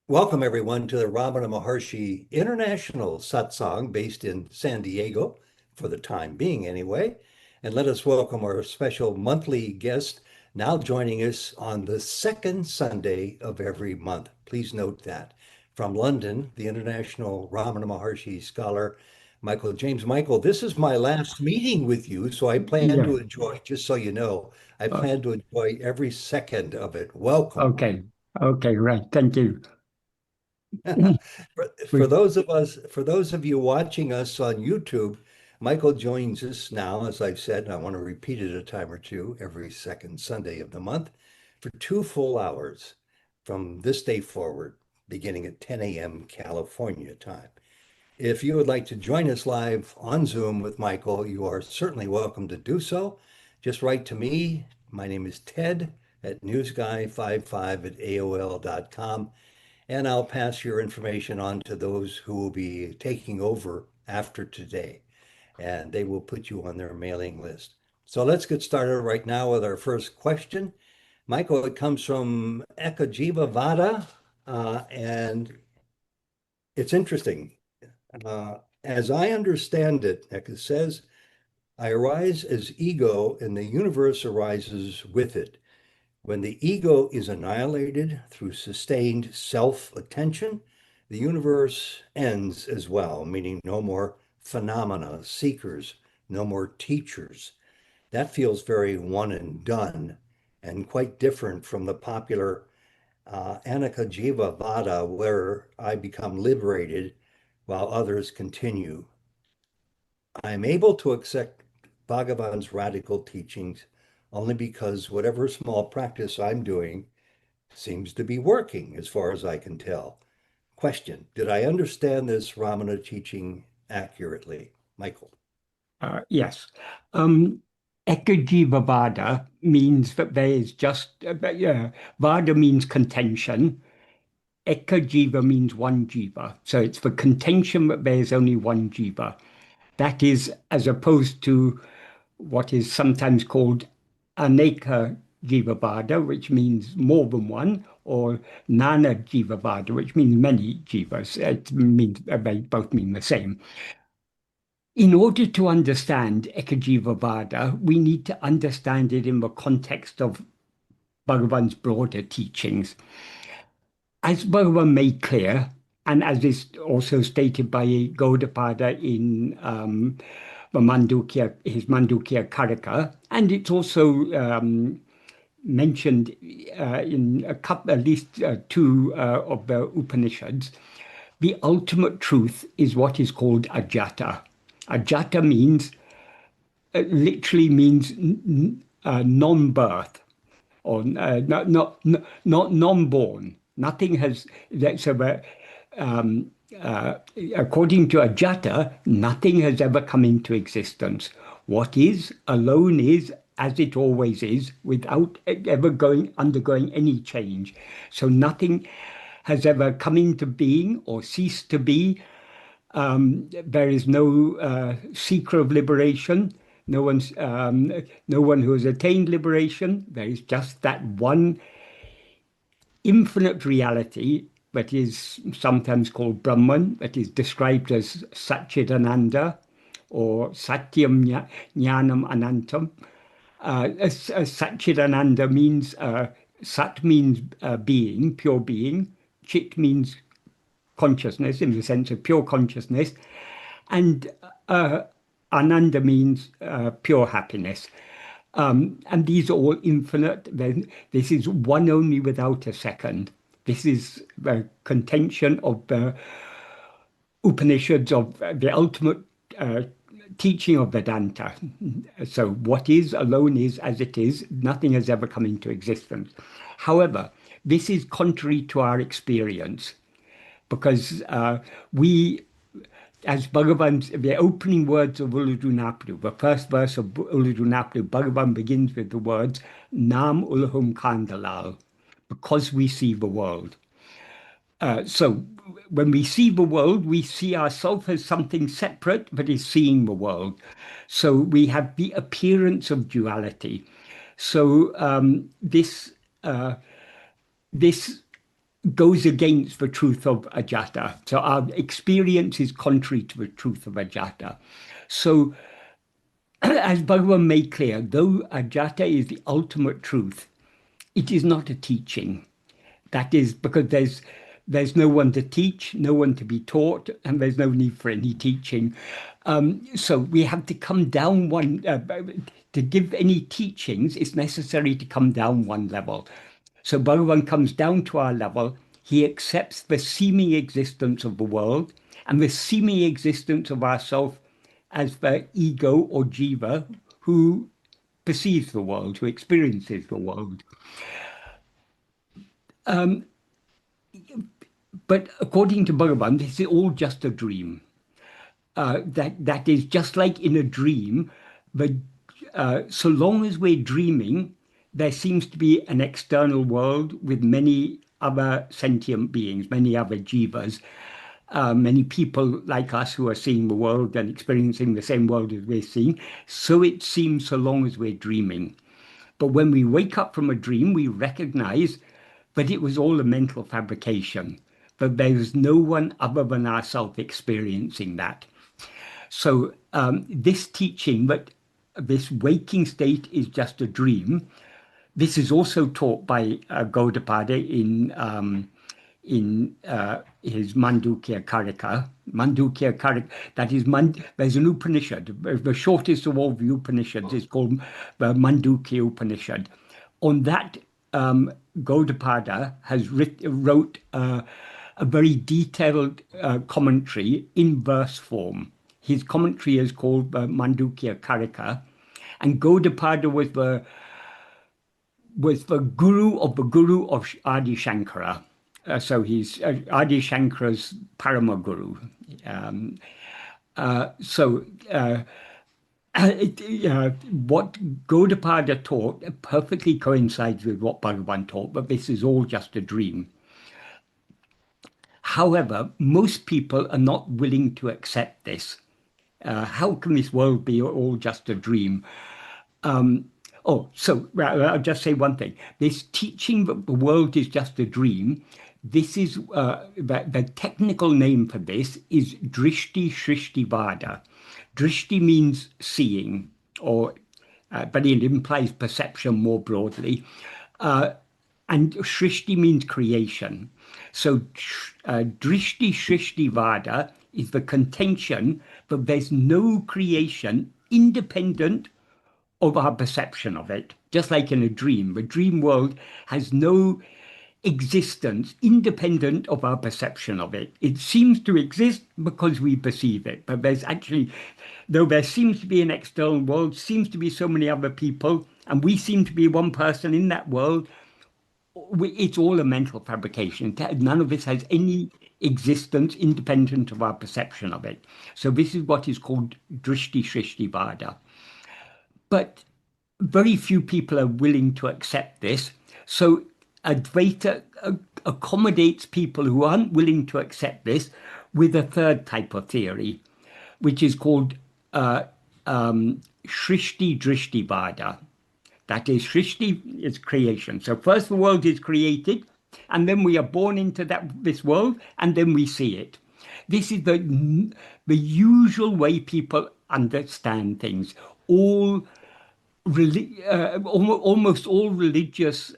Welcome, everyone, to the Ramana Maharshi International Satsang based in San Diego, for the time being anyway. And let us welcome our special monthly guest, now joining us on the second Sunday of every month. Please note that. From London, the International Ramana Maharshi scholar, Michael James. Michael, this is my last meeting with you, so I plan Yeah. to enjoy, just so you know, I Uh, plan to enjoy every second of it. Welcome. okay. Okay. Right. Thank you. For those of you watching us on YouTube, Michael joins us now, as I've said, and I want to repeat it a time or two, every second Sunday of the month for 2 full hours from this day forward, beginning at 10 a.m. California time. If you would like to join us live on Zoom with Michael, you are certainly welcome to do so. Just write to me. My name is Ted at newsguy55 at AOL.com, and I'll pass your information on to those who will be taking over after today, and they will put you on their mailing list. So let's get started right now with our first question. Michael, it comes from Jiva Vada, and it's interesting. As I understand it, Eka says, I arise as ego and the universe arises with it. When the ego is annihilated through sustained self-attention, the universe ends as well, meaning no more phenomena, seekers, no more teachers. That feels very one and done and quite different from the popular Anaka Jiva Vada, where I become liberated while others continue. I am able to accept Bhagavan's radical teachings only because whatever small practice I'm doing seems to be working as far as I can tell. Question: did I understand this Ramana teaching accurately? Michael. Yes. Um, Ekajiva Vada means that there is just, Vada means contention. Ekajiva means one jiva. So it's the contention that there is only one jiva. That is as opposed to what is sometimes called Aneka Jivavada, which means more than one, or Nana Jivavada, which means many jivas. It means they both mean the same. In order to understand Ekajivavada, we need to understand it in the context of Bhagavan's broader teachings. As Bhagavan made clear, and as is also stated by Gaudapada in his Mandukya Karika, and it's also mentioned in a couple, at least two of the Upanishads. The ultimate truth is what is called ajata. Ajata means literally means non-birth or not non-born. Nothing has so according to Ajata, nothing has ever come into existence. What is alone is as it always is, without ever undergoing any change. So nothing has ever come into being or ceased to be. There is no seeker of liberation. No one who has attained liberation. There is just that one infinite reality that is sometimes called Brahman, that is described as Satchidananda or Satyam Jnanam Anantam. Satchidananda means Sat means being, pure being. Chit means consciousness in the sense of pure consciousness, and Ananda means pure happiness. And these are all infinite. Then this is one only without a second. This is the contention of the Upanishads, of the ultimate teaching of Vedanta. So what is alone is as it is. Nothing has ever come into existence. However, this is contrary to our experience because we, as Bhagavan's, the opening words of Uludunapadu, the first verse of Uludunapadu, Bhagavan begins with the words, Nam Ulhum Kandalal, because we see the world. So when we see the world, we see ourselves as something separate that is seeing the world. So we have the appearance of duality. So this goes against the truth of Ajata. So our experience is contrary to the truth of Ajata. So as Bhagavan made clear, though Ajata is the ultimate truth, it is not a teaching. That is because there's no one to teach, no one to be taught, and there's no need for any teaching. So we have to come down one, to give any teachings, it's necessary to come down one level. So Bhagavan comes down to our level. He accepts the seeming existence of the world and the seeming existence of ourself as the ego or jiva who perceives the world, who experiences the world. But according to Bhagavan, this is all just a dream. That is just like in a dream, but so long as we're dreaming, there seems to be an external world with many other sentient beings, many other jivas, many people like us who are seeing the world and experiencing the same world as we're seeing. So it seems so long as we're dreaming. But when we wake up from a dream, we recognize that it was all a mental fabrication, that there is no one other than ourselves experiencing that. So this teaching that this waking state is just a dream, this is also taught by Gaudapada in his Mandukya Karika. Mandukya Karika, that is, there's an Upanishad. The shortest of all the Upanishads is called the Mandukya Upanishad. On that, Gaudapada wrote a very detailed commentary in verse form. His commentary is called Mandukya Karika, and Gaudapada was the guru of Adi Shankara. So he's Adi Shankara's Parama Guru. What Gaudapada taught perfectly coincides with what Bhagavan taught, but this is all just a dream. However, most people are not willing to accept this. How can this world be all just a dream? I'll just say one thing. This teaching that the world is just a dream, this is the technical name for this is Drishti Shrishti Vada. Drishti means seeing, but it implies perception more broadly. And Shrishti means creation. So Drishti Shrishti Vada is the contention that there's no creation independent of our perception of it. Just like in a dream, the dream world has no existence independent of our perception of it. It seems to exist because we perceive it, but there's actually, though there seems to be an external world, seems to be so many other people, and we seem to be one person in that world, it's all a mental fabrication. None of this has any existence independent of our perception of it. So this is what is called Drishti Shrishti Vada. But very few people are willing to accept this. So Advaita accommodates people who aren't willing to accept this with a third type of theory, which is called Shrishti Drishti Vada. That is, Shrishti is creation. So first the world is created, and then we are born into this world, and then we see it. This is the usual way people understand things. Almost all religious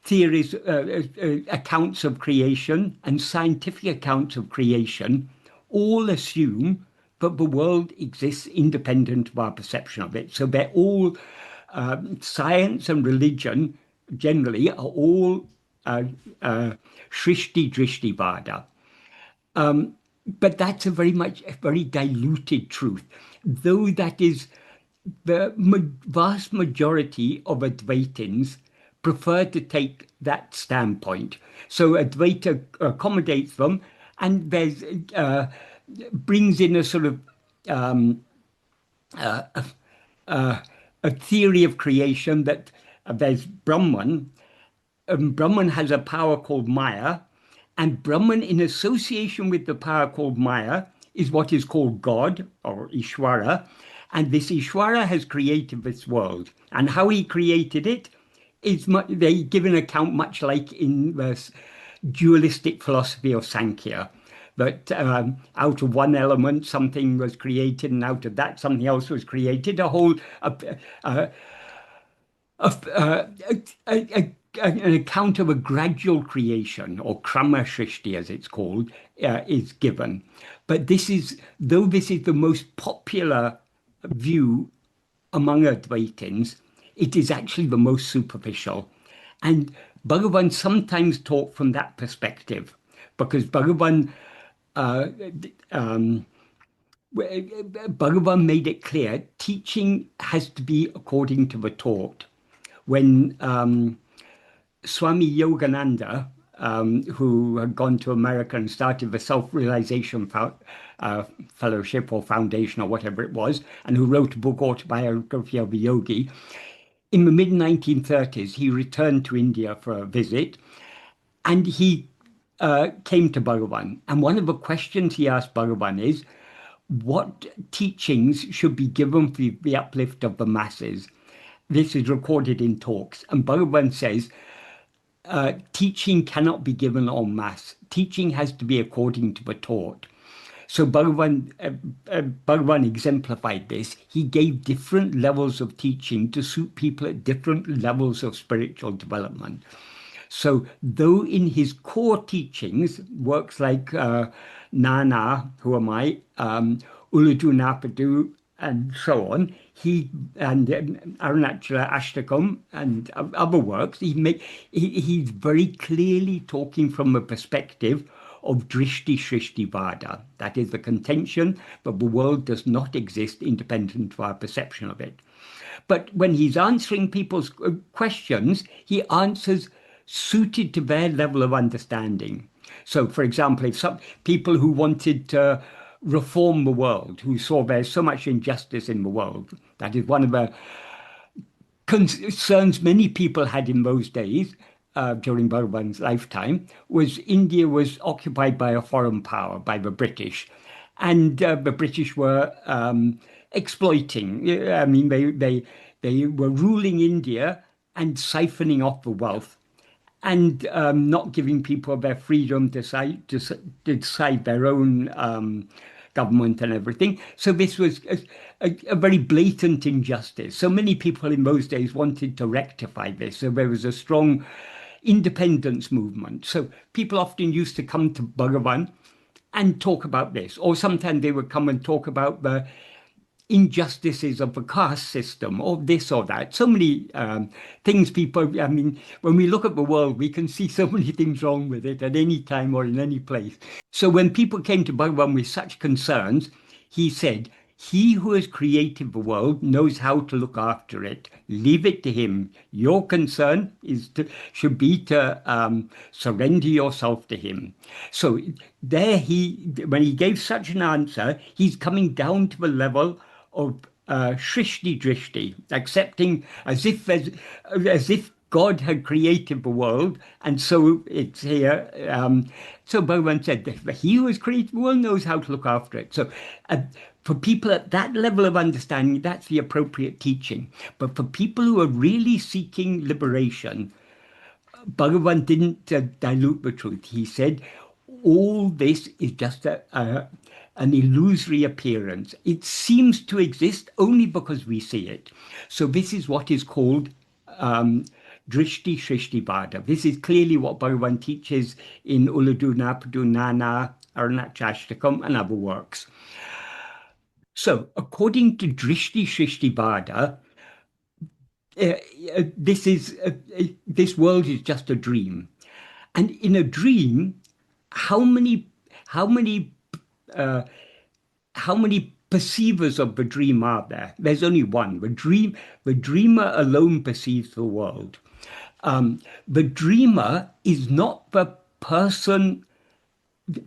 theories, accounts of creation, and scientific accounts of creation all assume that the world exists independent of our perception of it. So they're all, science and religion generally are all Shrishti Drishti Vada. But that's a very diluted truth, though that is the vast majority of Advaitins prefer to take that standpoint. So Advaita accommodates them, and there's brings in a sort of a theory of creation that there's Brahman. Brahman has a power called Maya, and Brahman, in association with the power called Maya, is what is called God or Ishvara. And this Ishvara has created this world. And how he created it they give an account much like in the dualistic philosophy of Sankhya, that out of one element something was created, and out of that something else was created. A, an account of a gradual creation, or krama srishti as it's called, is given. But though this is the most popular view among Advaitins, it is actually the most superficial. And Bhagavan sometimes taught from that perspective, because uh, um, Bhagavan made it clear teaching has to be according to the taught. When Swami Yogananda, who had gone to America and started the Self-Realization Fellowship or Foundation or whatever it was, and who wrote a book, Autobiography of a Yogi, in the mid-1930s, he returned to India for a visit, and he came to Bhagavan. And one of the questions he asked Bhagavan is, what teachings should be given for the uplift of the masses? This is recorded in talks. And Bhagavan says, teaching cannot be given en masse. Teaching has to be according to the taught. So Bhagavan exemplified this. He gave different levels of teaching to suit people at different levels of spiritual development. So though in his core teachings, works like Nana, who am I, Uladu Napadu, and so on, and Arunachala Ashtakam and other works, he's very clearly talking from a perspective of Drishti Shrishti Vada. That is the contention that the world does not exist independent of our perception of it. But when he's answering people's questions, he answers suited to their level of understanding. So, for example, if some people who wanted to reform the world, who saw there's so much injustice in the world, that is one of the concerns many people had in those days, during Bhagavan's lifetime, was India was occupied by a foreign power, by the British. And the British were exploiting. I mean, they were ruling India and siphoning off the wealth, and not giving people their freedom to decide their own government and everything. So this was a very blatant injustice. So many people in those days wanted to rectify this. So there was a strong independence movement. So people often used to come to Bhagavan and talk about this, or sometimes they would come and talk about the injustices of the caste system, or this or that. So many things people, I mean, when we look at the world, we can see so many things wrong with it at any time or in any place. So when people came to Bhagavan with such concerns, he said, he who has created the world knows how to look after it. Leave it to him. Your concern should be to surrender yourself to him. So there when he gave such an answer, he's coming down to the level of shrishti drishti, accepting as if God had created the world, and so it's here. So Bhagavan said, he who has created the world knows how to look after it. So for people at that level of understanding, that's the appropriate teaching. But for people who are really seeking liberation, Bhagavan didn't dilute the truth. He said, all this is just an illusory appearance. It seems to exist only because we see it. So this is what is called Drishti Shrishti Vada. This is clearly what Bhagavan teaches in Uladu Napadu Nana, Arunachashtakam, and other works. So according to Drishti Shrishti Vada, this world is just a dream. And in a dream, how many perceivers of the dream are there? There's only one. The dreamer alone perceives the world. The dreamer is not the person.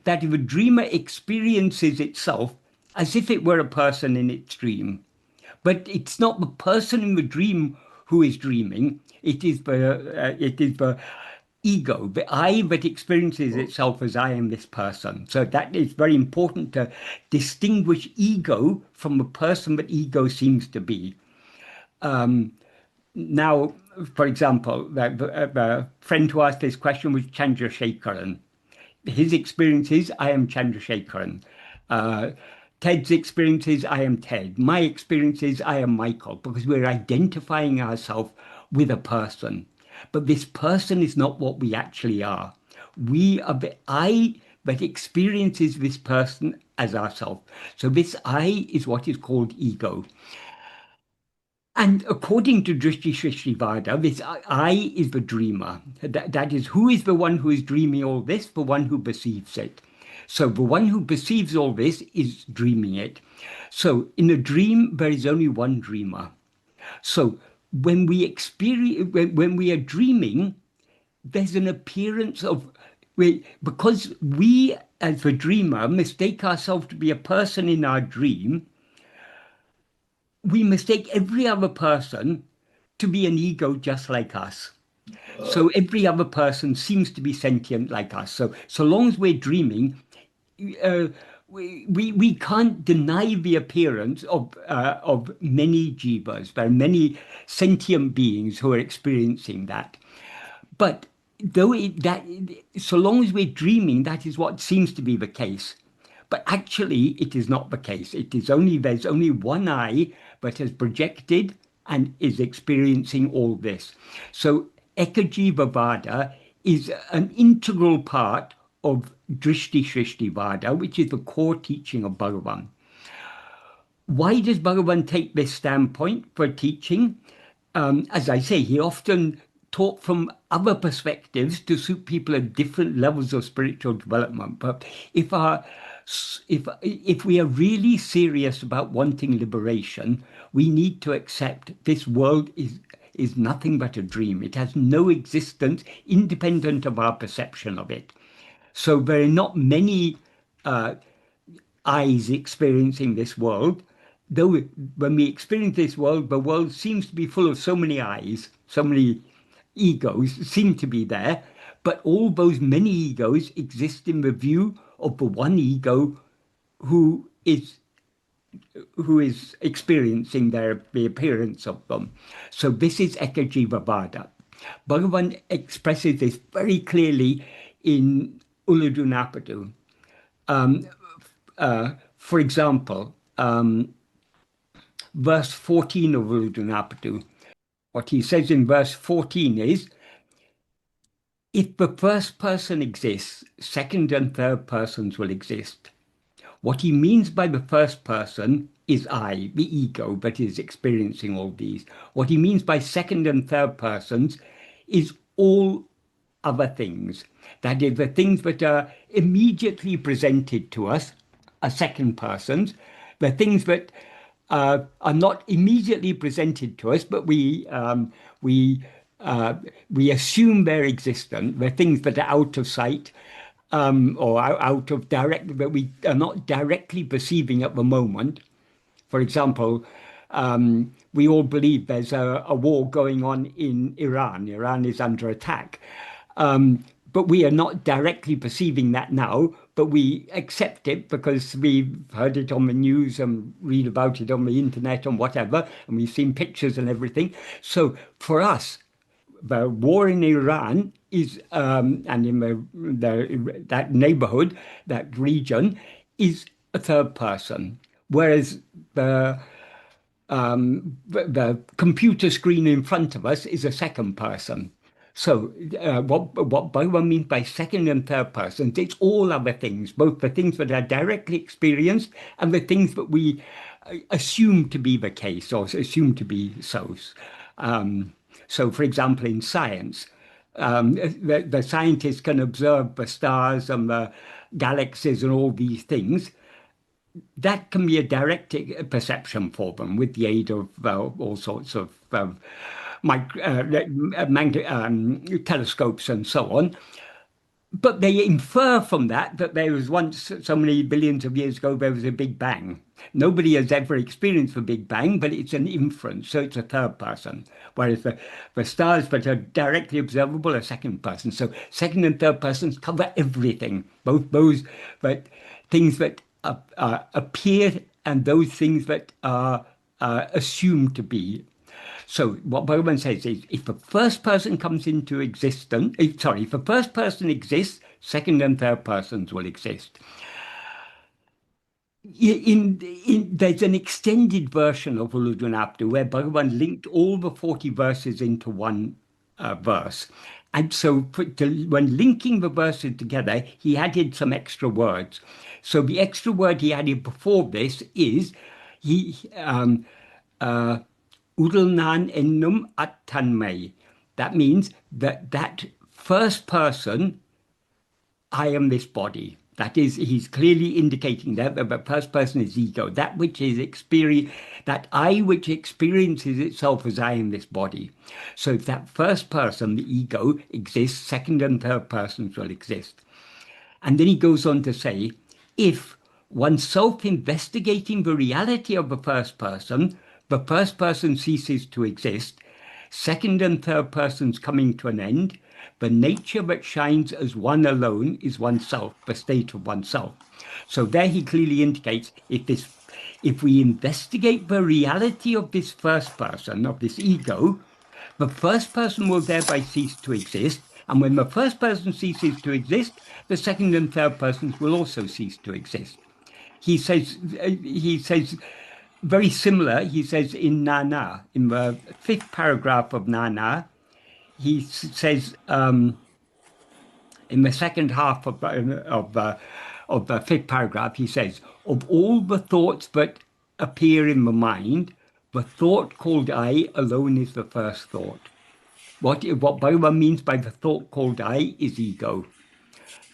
That if a dreamer experiences itself as if it were a person in its dream, but it's not the person in the dream who is dreaming. It is the ego, the I that experiences itself as I am this person. So that is very important to distinguish ego from the person that ego seems to be. Now, for example, the friend who asked this question was Chandrasekharan. His experience is, I am Chandrasekharan. Uh, Ted's experience is, I am Ted. My experience is, I am Michael, because we're identifying ourselves with a person. But this person is not what we actually are. We are the I that experiences this person as ourselves. So this I is what is called ego. And according to Drishti Srishti Vada, this I is the dreamer. That is, who is the one who is dreaming all this? The one who perceives it. So the one who perceives all this is dreaming it. So in a dream, there is only one dreamer. So when we experience, when we are dreaming, there's an appearance of, because we as the dreamer mistake ourselves to be a person in our dream, we mistake every other person to be an ego just like us. So every other person seems to be sentient like us. So long as we're dreaming, uh, we can't deny the appearance of many jivas. There are many sentient beings who are experiencing that. But so long as we're dreaming, that is what seems to be the case. But actually, it is not the case. There's only one I that has projected and is experiencing all this. So Ekajiva Vada is an integral part of Drishti Shrishti Vada, which is the core teaching of Bhagavan. Why does Bhagavan take this standpoint for teaching? As I say, he often taught from other perspectives to suit people at different levels of spiritual development. But if we are really serious about wanting liberation, we need to accept this world is nothing but a dream. It has no existence independent of our perception of it. So there are not many eyes experiencing this world. Though when we experience this world, the world seems to be full of so many eyes, so many egos seem to be there, but all those many egos exist in the view of the one ego who is experiencing the appearance of them. So this is Ekajiva Vada. Bhagavan expresses this very clearly in Ulladu. For example, verse 14 of Ulladu. What he says in verse 14 is, if the first person exists, second and third persons will exist. What he means by the first person is I, the ego that is experiencing all these. What he means by second and third persons is all other things. That is, the things that are immediately presented to us are second persons. The things that are not immediately presented to us, but we assume they're existent. The things that are out of sight or out of direct, that we are not directly perceiving at the moment. For example, we all believe there's a war going on in Iran. Iran is under attack. But we are not directly perceiving that now, but we accept it because we've heard it on the news and read about it on the internet and whatever, and we've seen pictures and everything. So for us, the war in Iran is, and in that neighborhood, that region, is a third person, whereas the computer screen in front of us is a second person. So what Bhagavan means by second and third persons, it's all other things, both the things that are directly experienced and the things that we assume to be the case or assume to be so. So, for example, in science, the scientists can observe the stars and the galaxies and all these things. That can be a direct perception for them with the aid of all sorts of telescopes and so on. But they infer from that there was once, so many billions of years ago, there was a Big Bang. Nobody has ever experienced the Big Bang, but it's an inference, so it's a third person. Whereas the stars that are directly observable are second person. So second and third persons cover everything, both those things that appear and those things that are assumed to be. So what Bhagavan says is, if a first person comes into existence, if a first person exists, second and third persons will exist. There's an extended version of Uludunaptu where Bhagavan linked all the 40 verses into one verse. And so when linking the verses together, he added some extra words. So the extra word he added before this is Udalnan ennum attanmai. That means that first person, I am this body. That is, he's clearly indicating that the first person is ego, that which is that I which experiences itself as I am this body. So if that first person, the ego, exists, second and third persons will exist. And then he goes on to say, if one's self-investigating the reality of the first person ceases to exist, second and third persons coming to an end, the nature that shines as one alone is oneself, the state of oneself. So there he clearly indicates if we investigate the reality of this first person, of this ego, the first person will thereby cease to exist. And when the first person ceases to exist, the second and third persons will also cease to exist. He says very similar, he says in Nana, in the fifth paragraph of Nana, he says in the second half of the fifth paragraph, he says, of all the thoughts that appear in the mind, the thought called I alone is the first thought. What Bhagavan means by the thought called I is ego,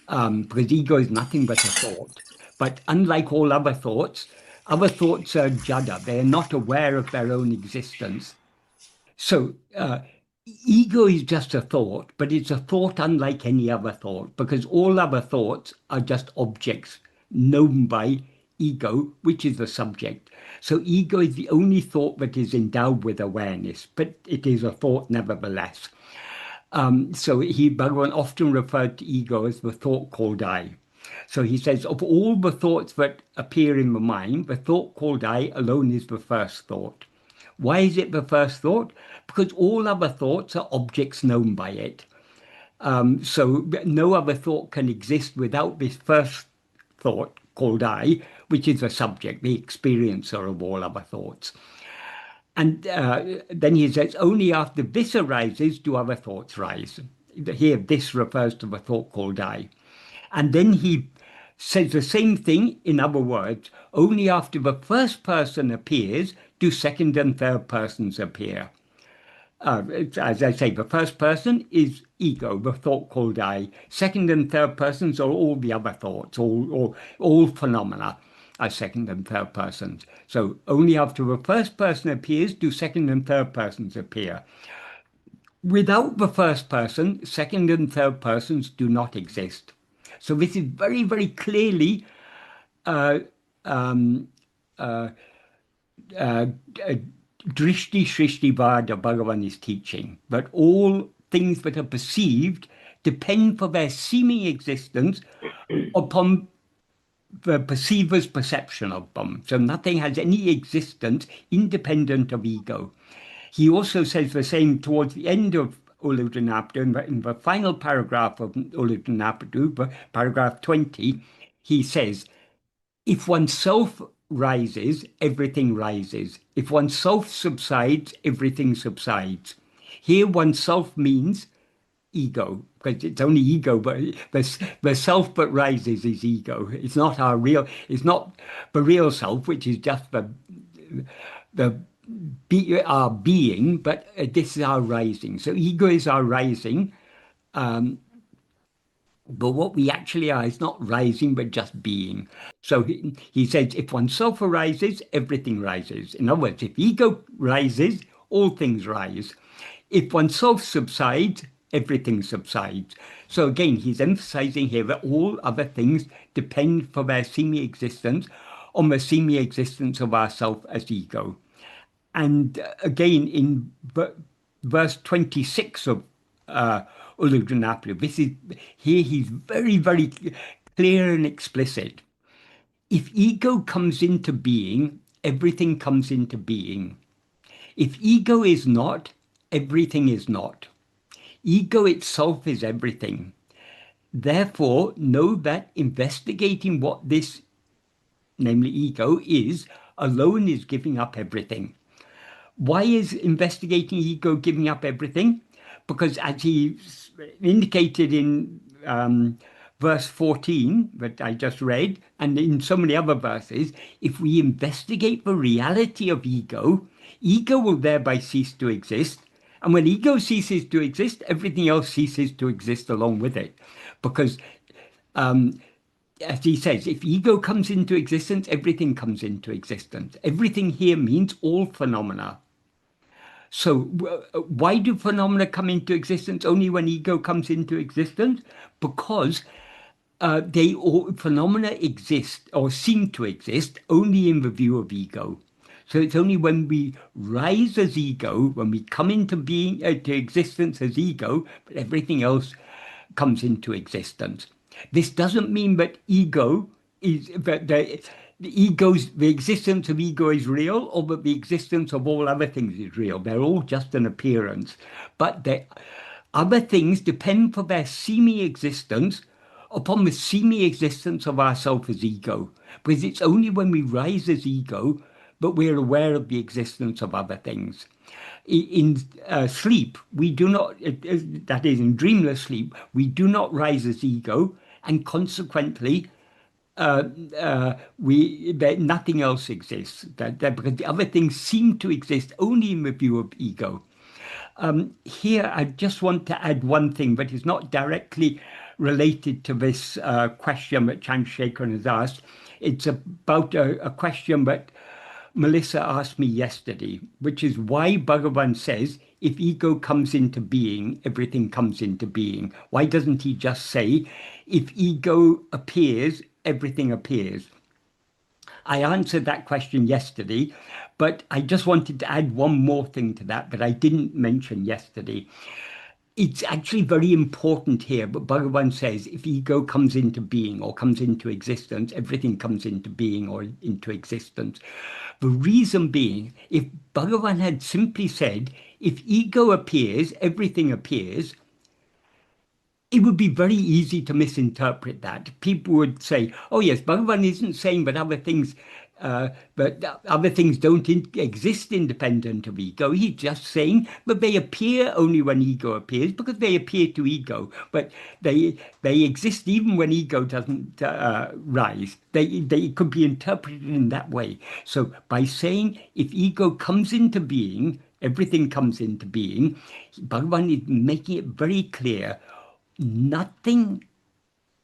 because ego is nothing but a thought. But unlike all other thoughts are jada. They are not aware of their own existence. So ego is just a thought, but it's a thought unlike any other thought, because all other thoughts are just objects known by ego, which is the subject. So ego is the only thought that is endowed with awareness, but it is a thought nevertheless. So Bhagavan often referred to ego as the thought called I. So he says, of all the thoughts that appear in the mind, the thought called I alone is the first thought. Why is it the first thought? Because all other thoughts are objects known by it. So no other thought can exist without this first thought called I, which is the subject, the experiencer of all other thoughts. And then he says, only after this arises do other thoughts rise. Here, this refers to the thought called I. And then he says the same thing in other words, only after the first person appears do second and third persons appear. As I say, the first person is ego, the thought called I. Second and third persons are all the other thoughts, all phenomena are second and third persons. So only after the first person appears do second and third persons appear. Without the first person, second and third persons do not exist. So this is very, very clearly Drishti Shrishti Vada Bhagavan is teaching, that all things that are perceived depend for their seeming existence upon the perceiver's perception of them. So nothing has any existence independent of ego. He also says the same towards the end of Uludunapadu, in the final paragraph of Uludunapadu, paragraph 20, he says, if oneself rises, everything rises. If oneself subsides, everything subsides. Here, oneself means ego, because it's only ego, but the self that rises is ego. It's not it's not the real self, which is just our being, but this is our rising. So ego is our rising. But what we actually are is not rising, but just being. So he says, if oneself arises, everything rises. In other words, if ego rises, all things rise. If oneself subsides, everything subsides. So again, he's emphasizing here that all other things depend for their semi-existence on the semi-existence of ourself as ego. And again, in verse 26 of Uludunapadu, here he's very, very clear and explicit. If ego comes into being, everything comes into being. If ego is not, everything is not. Ego itself is everything. Therefore, know that investigating what this, namely ego, is, alone is giving up everything. Why is investigating ego giving up everything? Because as he indicated in verse 14 that I just read, and in so many other verses, if we investigate the reality of ego, ego will thereby cease to exist. And when ego ceases to exist, everything else ceases to exist along with it. Because as he says, if ego comes into existence, everything comes into existence. Everything here means all phenomena. So why do phenomena come into existence only when ego comes into existence? Because phenomena exist or seem to exist only in the view of ego. So it's only when we rise as ego, when we come into being to existence as ego, that everything else comes into existence. This doesn't mean that ego is that the existence of ego is real, or that the existence of all other things is real. They're all just an appearance, but other things depend for their seeming existence upon the seeming existence of ourself as ego. Because it's only when we rise as ego that we're aware of the existence of other things. In sleep, we do not, that is, in dreamless sleep, we do not rise as ego, and consequently, nothing else exists. Because the other things seem to exist only in the view of ego. Here, I just want to add one thing, but it's not directly related to this question that Chandrasekharan has asked. It's about a question that Melissa asked me yesterday, which is why Bhagavan says, if ego comes into being, everything comes into being. Why doesn't he just say, if ego appears, everything appears? I answered that question yesterday, but I just wanted to add one more thing to that I didn't mention yesterday. It's actually very important here, but Bhagavan says if ego comes into being or comes into existence, everything comes into being or into existence. The reason being, if Bhagavan had simply said, if ego appears, everything appears, it would be very easy to misinterpret that. People would say, "Oh yes, Bhagavan isn't saying that other things don't exist independent of ego. He's just saying that they appear only when ego appears because they appear to ego, but they exist even when ego doesn't rise. They could be interpreted in that way. So by saying if ego comes into being, everything comes into being, Bhagavan is making it very clear. Nothing,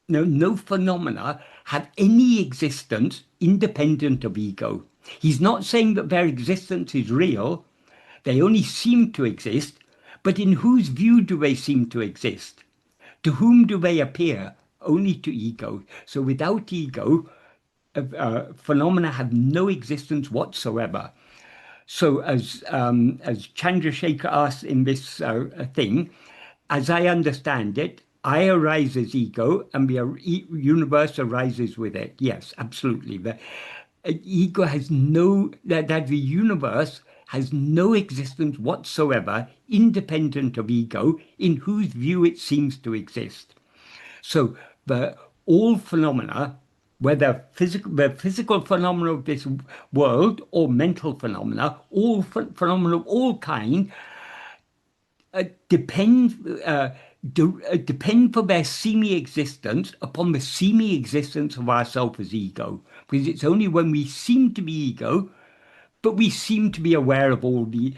no phenomena have any existence independent of ego. He's not saying that their existence is real, they only seem to exist, but in whose view do they seem to exist? To whom do they appear? Only to ego. So without ego, phenomena have no existence whatsoever. So as Chandrasekhar asks in this thing, as I understand it, I arise as ego, and the universe arises with it. Yes, absolutely. The ego has that the universe has no existence whatsoever, independent of ego, in whose view it seems to exist. So all phenomena, whether the physical phenomena of this world or mental phenomena, all phenomena of all kind, depend for their seeming existence upon the seeming existence of ourself as ego. Because it's only when we seem to be ego, but we seem to be aware of all the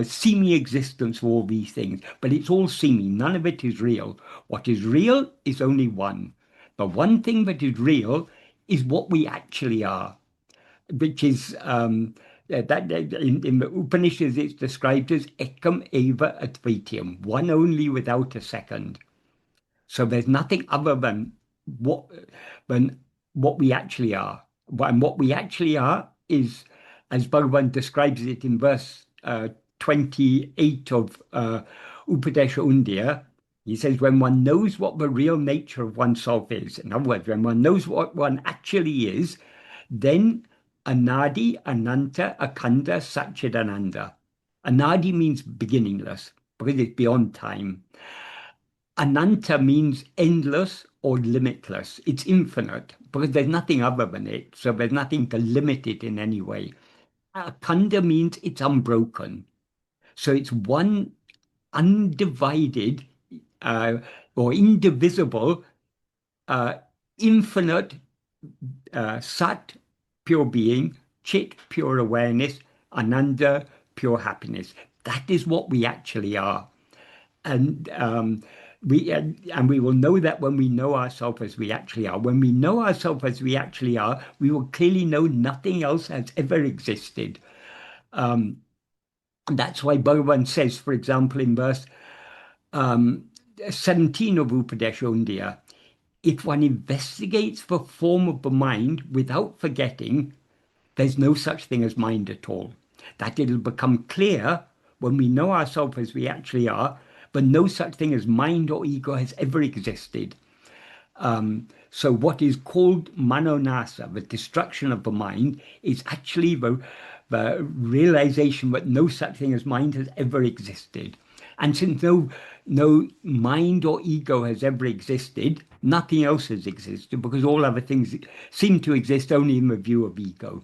seeming existence of all these things. But it's all seeming. None of it is real. What is real is only one. The one thing that is real is what we actually are, which is that in the Upanishads it's described as ekam eva advitiyam, one only without a second. So there's nothing other than what we actually are. And what we actually are is, as Bhagavan describes it in verse 28 of Upadesha Undiyar, he says, when one knows what the real nature of oneself is, in other words, when one knows what one actually is, then Anadi, Ananta, Akanda, Satchidananda. Anadi means beginningless because it's beyond time. Ananta means endless or limitless. It's infinite because there's nothing other than it. So there's nothing to limit it in any way. Akanda means it's unbroken. So it's one undivided uh, or indivisible, uh, infinite Sat, pure being, Chit, pure awareness, Ananda, pure happiness. That is what we actually are. And and we will know that when we know ourselves as we actually are. When we know ourselves as we actually are, we will clearly know nothing else has ever existed. That's why Bhagavan says, for example, in verse um, 17 of Upadesha, if one investigates the form of the mind without forgetting, there's no such thing as mind at all. That it'll become clear when we know ourselves as we actually are, but no such thing as mind or ego has ever existed. So what is called manonasa, the destruction of the mind, is actually the realization that no such thing as mind has ever existed. And since no mind or ego has ever existed, nothing else has existed because all other things seem to exist only in the view of ego.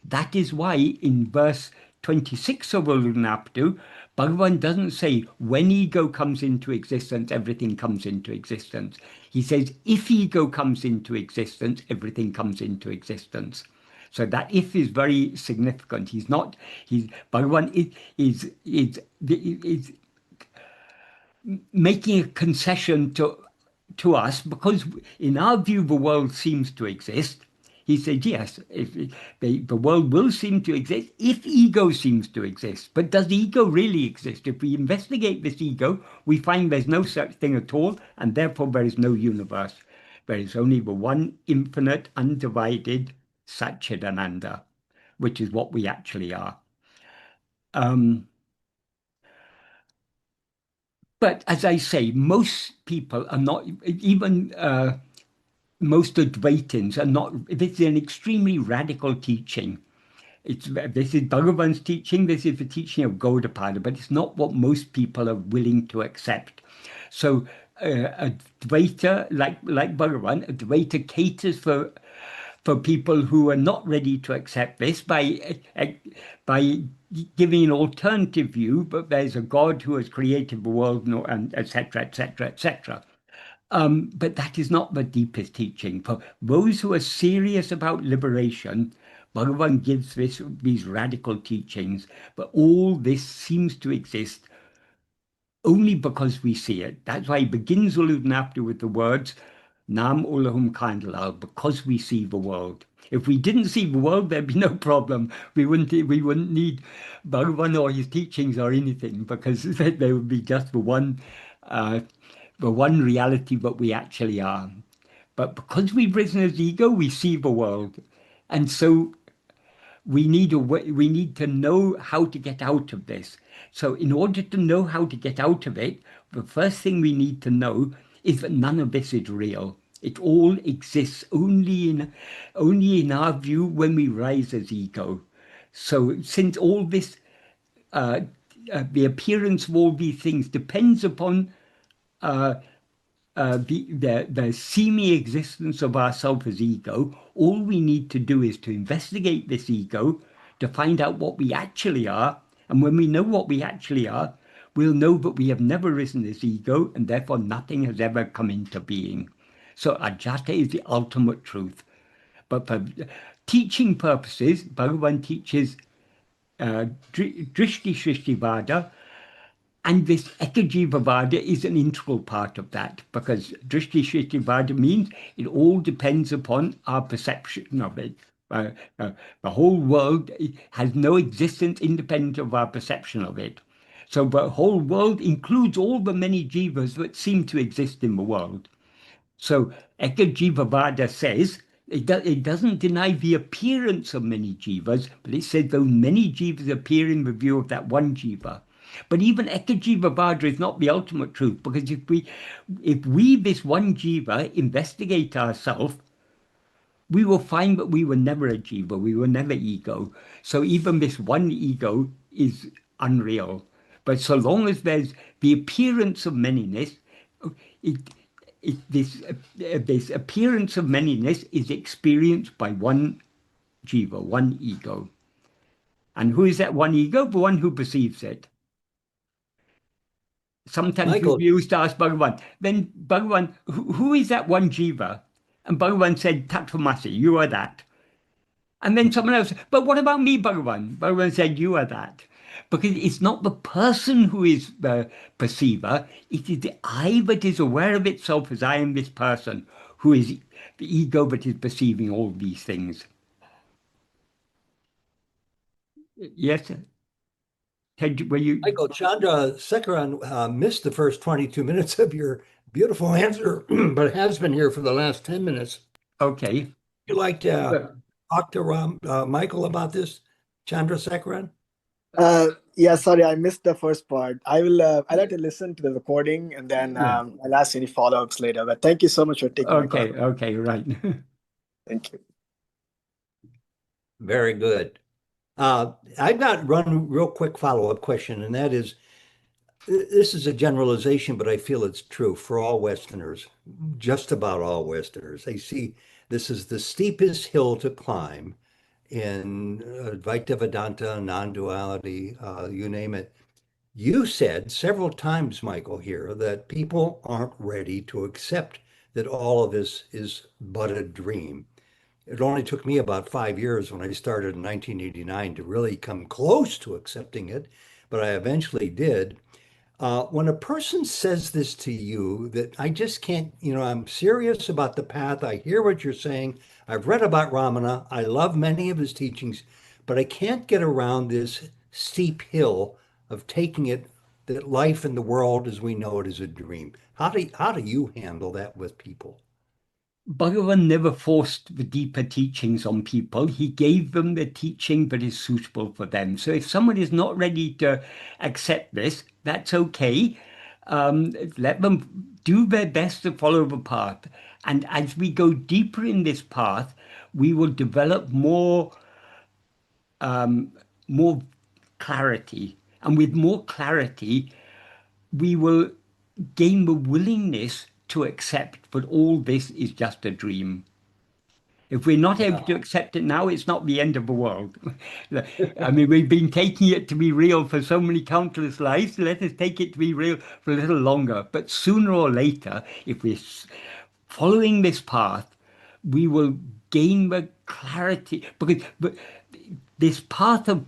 That is why in verse 26 of Ulunaptu, Bhagavan doesn't say when ego comes into existence, everything comes into existence. He says if ego comes into existence, everything comes into existence. So that if is very significant. Bhagavan is making a concession to us because in our view the world seems to exist. He said, yes, the world will seem to exist if ego seems to exist. But does ego really exist? If we investigate this ego, we find there's no such thing at all, and therefore there is no universe. There is only the one infinite, undivided Satchidananda, which is what we actually are. But as I say, most people are not, even most Advaitins are not, this is an extremely radical teaching. This is Bhagavan's teaching, this is the teaching of Gaudapada, but it's not what most people are willing to accept. So Advaita, like Bhagavan, Advaita caters for people who are not ready to accept this by giving an alternative view, but there's a God who has created the world, and etc., etc., etc. But that is not the deepest teaching. For those who are serious about liberation, Bhagavan gives these radical teachings, but all this seems to exist only because we see it. That's why he begins Uludnaptu with the words, Nam Ulahum Kandalal, because we see the world. If we didn't see the world, there'd be no problem. We wouldn't need Bhagavan or his teachings or anything, because there would be just the one reality that we actually are. But because we've risen as ego, we see the world. And so we need to know how to get out of this. So in order to know how to get out of it, the first thing we need to know is that none of this is real. It all exists only in our view when we rise as ego. So since all this, the appearance of all these things depends upon the seeming existence of ourself as ego, all we need to do is to investigate this ego to find out what we actually are. And when we know what we actually are, we'll know that we have never risen as ego, and therefore nothing has ever come into being. So ajata is the ultimate truth. But for teaching purposes, Bhagavan teaches Drishti Shrishti Vada, and this Ekajiva Vada is an integral part of that, because Drishti Shrishti Vada means it all depends upon our perception of it. The whole world has no existence independent of our perception of it. So the whole world includes all the many jivas that seem to exist in the world. So Ekajiva Vada says it doesn't deny the appearance of many jivas, but it says though many jivas appear in the view of that one jiva. But even Ekajiva Vada is not the ultimate truth, because if we this one jiva, investigate ourselves, we will find that we were never a jiva, we were never ego. So even this one ego is unreal. But so long as there's the appearance of manyness, it, this appearance of manyness is experienced by one jiva, one ego. And who is that one ego? The one who perceives it. Sometimes we Michael, used to ask Bhagavan, then Bhagavan, who is that one jiva? And Bhagavan said, Tattvamasi, you are that. And then someone else, but what about me, Bhagavan? Bhagavan said, you are that. Because it's not the person who is the perceiver, it is the I that is aware of itself as I am this person, who is the ego that is perceiving all these things. Yes, Ted, were you Michael, Chandra Sekaran missed the first 22 minutes of your beautiful answer, but has been here for the last 10 minutes. okay? You like to Well, talk to Michael about this, Chandra Sekaran? Yeah, sorry, I missed the first part. I'd like to listen to the recording and then yeah. I'll ask any follow-ups later. But thank you so much for taking my call. Okay, right. Thank you. Very good. I've got one real quick follow-up question, and that is, this is a generalization, but I feel it's true for all Westerners, just about all Westerners. They see this is the steepest hill to climb in Advaita Vedanta, non-duality, you name it. You said several times, Michael, here that people aren't ready to accept that all of this is but a dream. It only took me about 5 years when I started in 1989 to really come close to accepting it, but I eventually did. When a person says this to you, that I just can't, I'm serious about the path. I hear what you're saying. I've read about Ramana. I love many of his teachings, but I can't get around this steep hill of taking it that life in the world as we know it is a dream. How do you handle that with people? Bhagavan never forced the deeper teachings on people. He gave them the teaching that is suitable for them. So if someone is not ready to accept this, that's okay. Let them do their best to follow the path. And as we go deeper in this path, we will develop more clarity. And with more clarity, we will gain the willingness to accept that all this is just a dream. If we're not able to accept it now, it's not the end of the world. I mean, we've been taking it to be real for so many countless lives. Let us take it to be real for a little longer. But sooner or later, if we're following this path, we will gain the clarity. Because this path of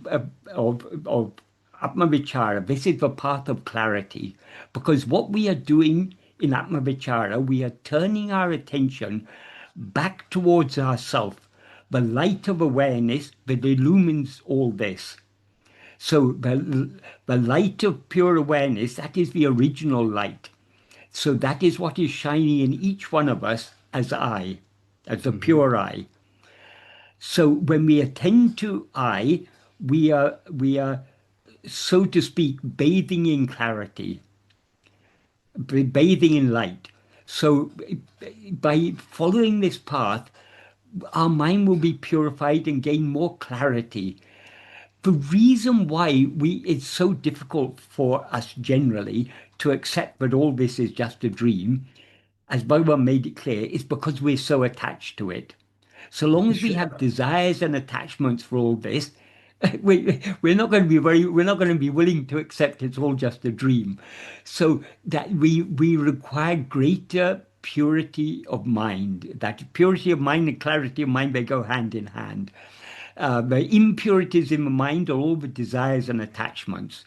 Atma-vichara, this is the path of clarity. Because what we are doing in Atma-vichara, we are turning our attention back towards ourself, the light of awareness that illumines all this. So the light of pure awareness, that is the original light. So that is what is shining in each one of us as I, as the pure I. So when we attend to I, we are, so to speak, bathing in clarity, bathing in light. So by following this path, our mind will be purified and gain more clarity. The reason why it's so difficult for us generally to accept that all this is just a dream, as Bhagavan made it clear, is because we're so attached to it. So long as we have desires and attachments for all this, we're not going to we're not going to be willing to accept it's all just a dream. So that we require greater purity of mind. That purity of mind and clarity of mind, they go hand in hand. The impurities in the mind are all the desires and attachments.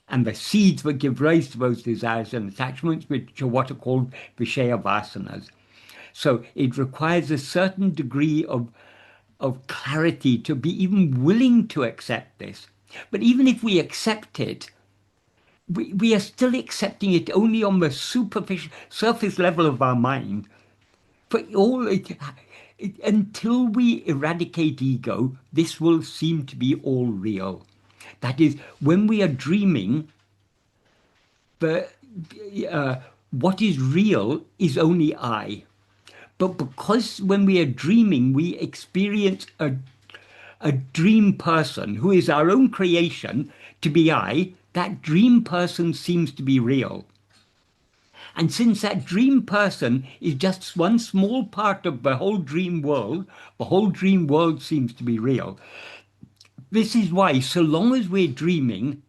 And the seeds that give rise to those desires and attachments, which are what are called Vishaya Vasanas. So it requires a certain degree of clarity to be even willing to accept this. But even if we accept it, we are still accepting it only on the superficial, surface level of our mind. For until we eradicate ego, this will seem to be all real. That is, when we are dreaming, the what is real is only I. But because when we are dreaming, we experience a dream person who is our own creation to be I, that dream person seems to be real. And since that dream person is just one small part of the whole dream world seems to be real. This is why, so long as we're dreaming,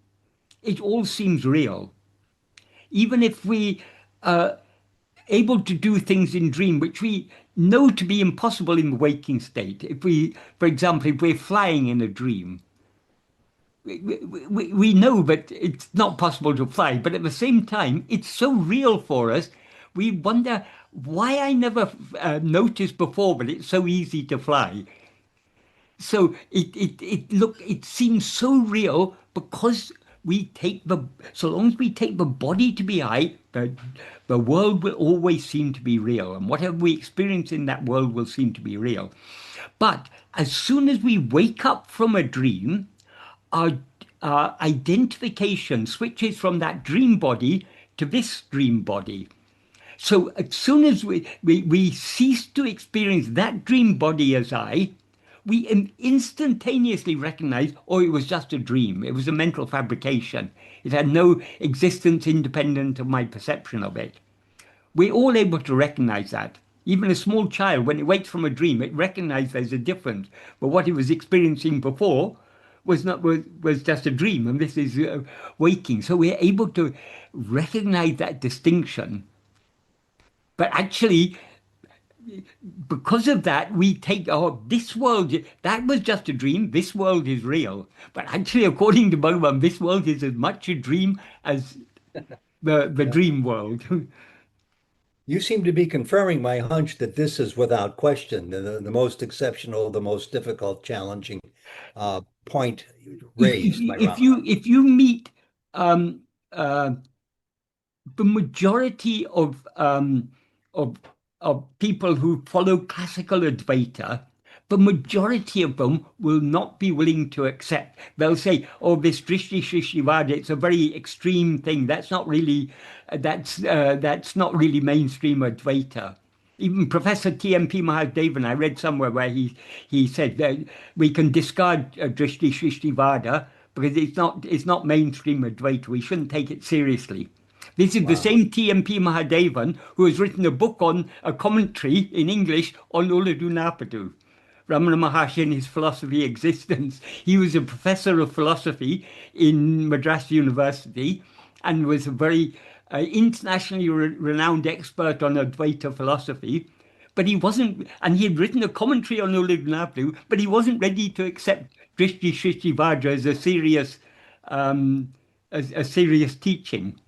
it all seems real. Even if we are able to do things in dream which we know to be impossible in the waking state. If we, for example, if we're flying in a dream, we know that it's not possible to fly, but at the same time, it's so real for us. We wonder why I never noticed before that it's so easy to fly. So it seems so real because so long as we take the body to be I, the world will always seem to be real. And whatever we experience in that world will seem to be real. But as soon as we wake up from a dream, our identification switches from that dream body to this dream body. So as soon as we cease to experience that dream body as I, we instantaneously recognize, oh, it was just a dream. It was a mental fabrication. It had no existence independent of my perception of it. We're all able to recognize that. Even a small child, when it wakes from a dream, it recognizes there's a difference. But what it was experiencing before was just a dream, and this is waking. So we're able to recognize that distinction. But actually, because of that, we take, oh, this world, that was just a dream, this world is real. But actually, according to Bhagavan, this world is as much a dream as the Yeah. dream world. You seem to be confirming my hunch that this is without question the most exceptional, the most difficult, challenging point raised by Ramana. If you meet um, uh, the majority of of people who follow classical Advaita, the majority of them will not be willing to accept. They'll say, "Oh, this Drishti Shrishti Vada, it's a very extreme thing. That's not really mainstream Advaita." Even Professor T.M.P. Mahadevan, I read somewhere where he said that we can discard Drishti Shrishti Vada because it's not mainstream Advaita. We shouldn't take it seriously. This is the Wow. same T.M.P. Mahadevan who has written a book on a commentary in English on Uladunapadu. Ramana Maharshi and his philosophy existence. He was a professor of philosophy in Madras University and was a very internationally renowned expert on Advaita philosophy. But he wasn't, and he had written a commentary on Uladunapadu, but he wasn't ready to accept Drishti Shrishti Vajra as a serious teaching.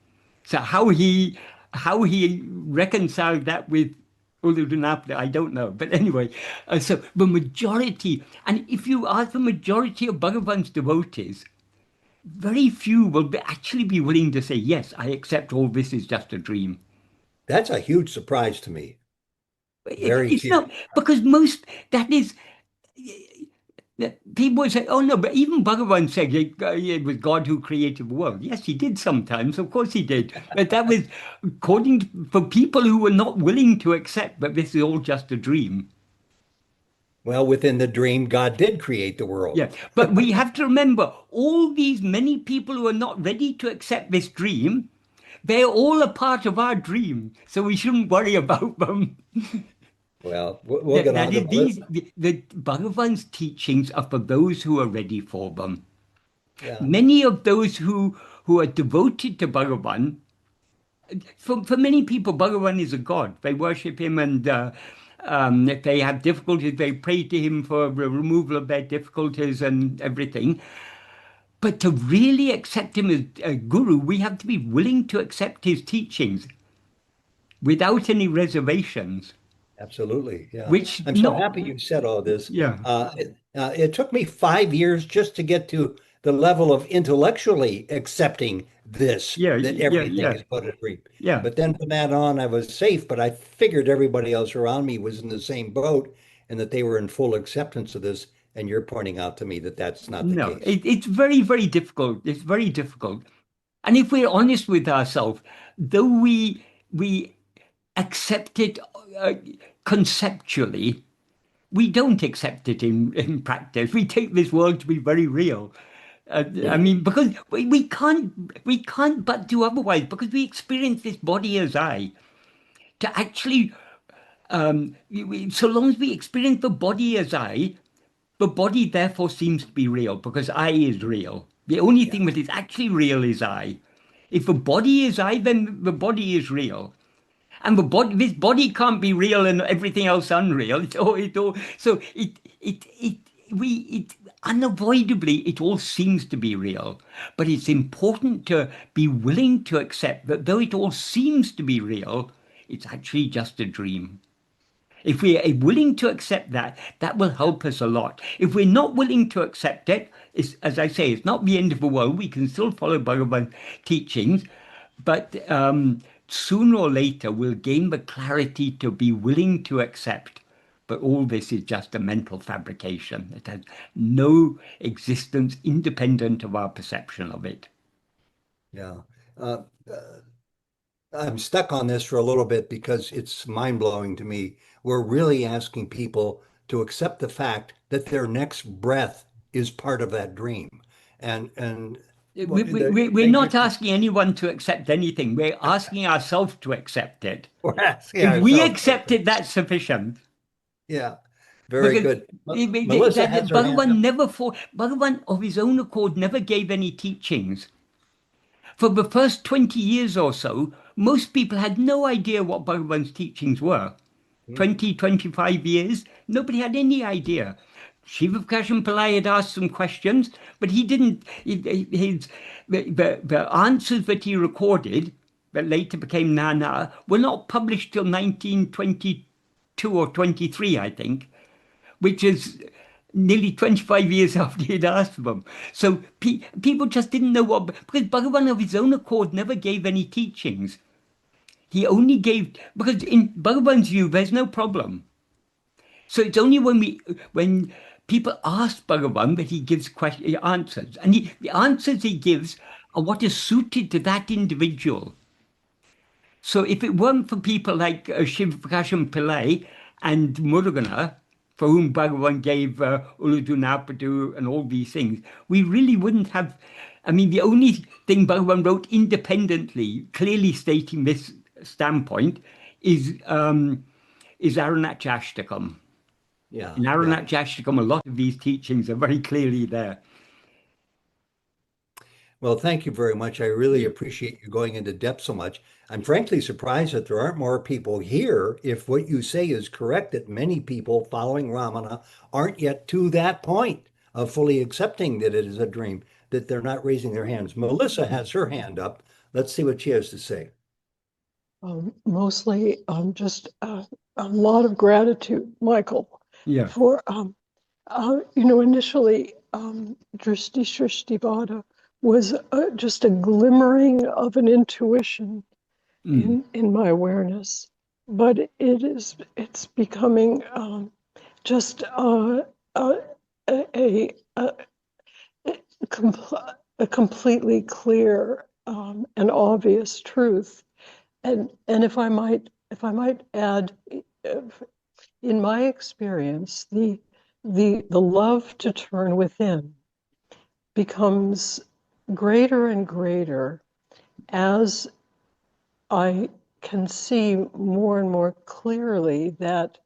So how he reconciled that with Ulludunappa, I don't know. But anyway, so the majority, and if you ask the majority of Bhagavan's devotees, very few will actually be willing to say, yes, I accept all this is just a dream. That's a huge surprise to me. Very It's huge. not, because most, that is, people would say, oh no, but even Bhagavan said it was God who created the world. Yes, he did sometimes, of course he did. But that was for people who were not willing to accept that this is all just a dream. Well, within the dream, God did create the world. Yeah, but we have to remember all these many people who are not ready to accept this dream, they're all a part of our dream. So we shouldn't worry about them. Well, we'll get That on to is, the Bhagavan's teachings are for those who are ready for them. yeah. Many of those who are devoted to Bhagavan, for many people, Bhagavan is a god. They worship him, and if they have difficulties, they pray to him for the removal of their difficulties and everything. But to really accept him as a guru, we have to be willing to accept his teachings without any reservations, Absolutely. Yeah. which I'm so not, happy you said all this. yeah, It took me 5 years just to get to the level of intellectually accepting this, yeah, that yeah, everything yeah, is but a dream. yeah. But then from that on, I was safe, but I figured everybody else around me was in the same boat and that they were in full acceptance of this. And you're pointing out to me that that's not the No, case. it's very, very difficult. It's very difficult. And if we're honest with ourselves, though we accept it conceptually. We don't accept it in practice. We take this world to be very real. I mean, because we can't but do otherwise, because we experience this body as I. To actually, so long as we experience the body as I, the body therefore seems to be real, because I is real. The only thing that is actually real is I. If the body is I, then the body is real. And the body, this body can't be real and everything else unreal. So unavoidably, it all seems to be real. But it's important to be willing to accept that though it all seems to be real, it's actually just a dream. If we are willing to accept that, that will help us a lot. If we're not willing to accept it, it's, as I say, it's not the end of the world. We can still follow Bhagavan teachings, but sooner or later we'll gain the clarity to be willing to accept. But all this is just a mental fabrication. It has no existence independent of our perception of it. Yeah. Uh, I'm stuck on this for a little bit because it's mind-blowing to me. We're really asking people to accept the fact that their next breath is part of that dream. And We're they not get asking anyone to accept anything. We're asking ourselves to accept it. we're asking If we ourselves. accept it, that's sufficient. Yeah, very Because good. Melissa has her hand up. Bhagavan of his own accord never gave any teachings. For the first 20 years or so, most people had no idea what Bhagavan's teachings were. 20, 25 years, nobody had any idea. Shiva Prakash Pillai had asked some questions, but he didn't, the answers that he recorded, that later became Nana, were not published till 1922 or 23, I think, which is nearly 25 years after he'd asked them. So people just didn't know what, because Bhagavan of his own accord never gave any teachings. He only gave, because in Bhagavan's view, there's no problem. So it's only when people ask Bhagavan that he gives answers. And the answers he gives are what is suited to that individual. So if it weren't for people like Shiva Prakash Pillai and Murugana, for whom Bhagavan gave Uludu Napadu and all these things, we really wouldn't have. I mean, the only thing Bhagavan wrote independently, clearly stating this standpoint, is Aranachashtakam. Yeah, In yeah. Aranachashtakam, a lot of these teachings are very clearly there. Well, thank you very much. I really appreciate you going into depth so much. I'm frankly surprised that there aren't more people here if what you say is correct, that many people following Ramana aren't yet to that point of fully accepting that it is a dream, that they're not raising their hands. Melissa has her hand up. Let's see what she has to say. Mostly just a lot of gratitude, Michael, Yeah. for, initially Drishti Shrishti Vada was just a glimmering of an intuition in my awareness, but it's becoming just a completely clear and obvious truth. And if I might add, in my experience, the love to turn within becomes greater and greater as I can see more and more clearly that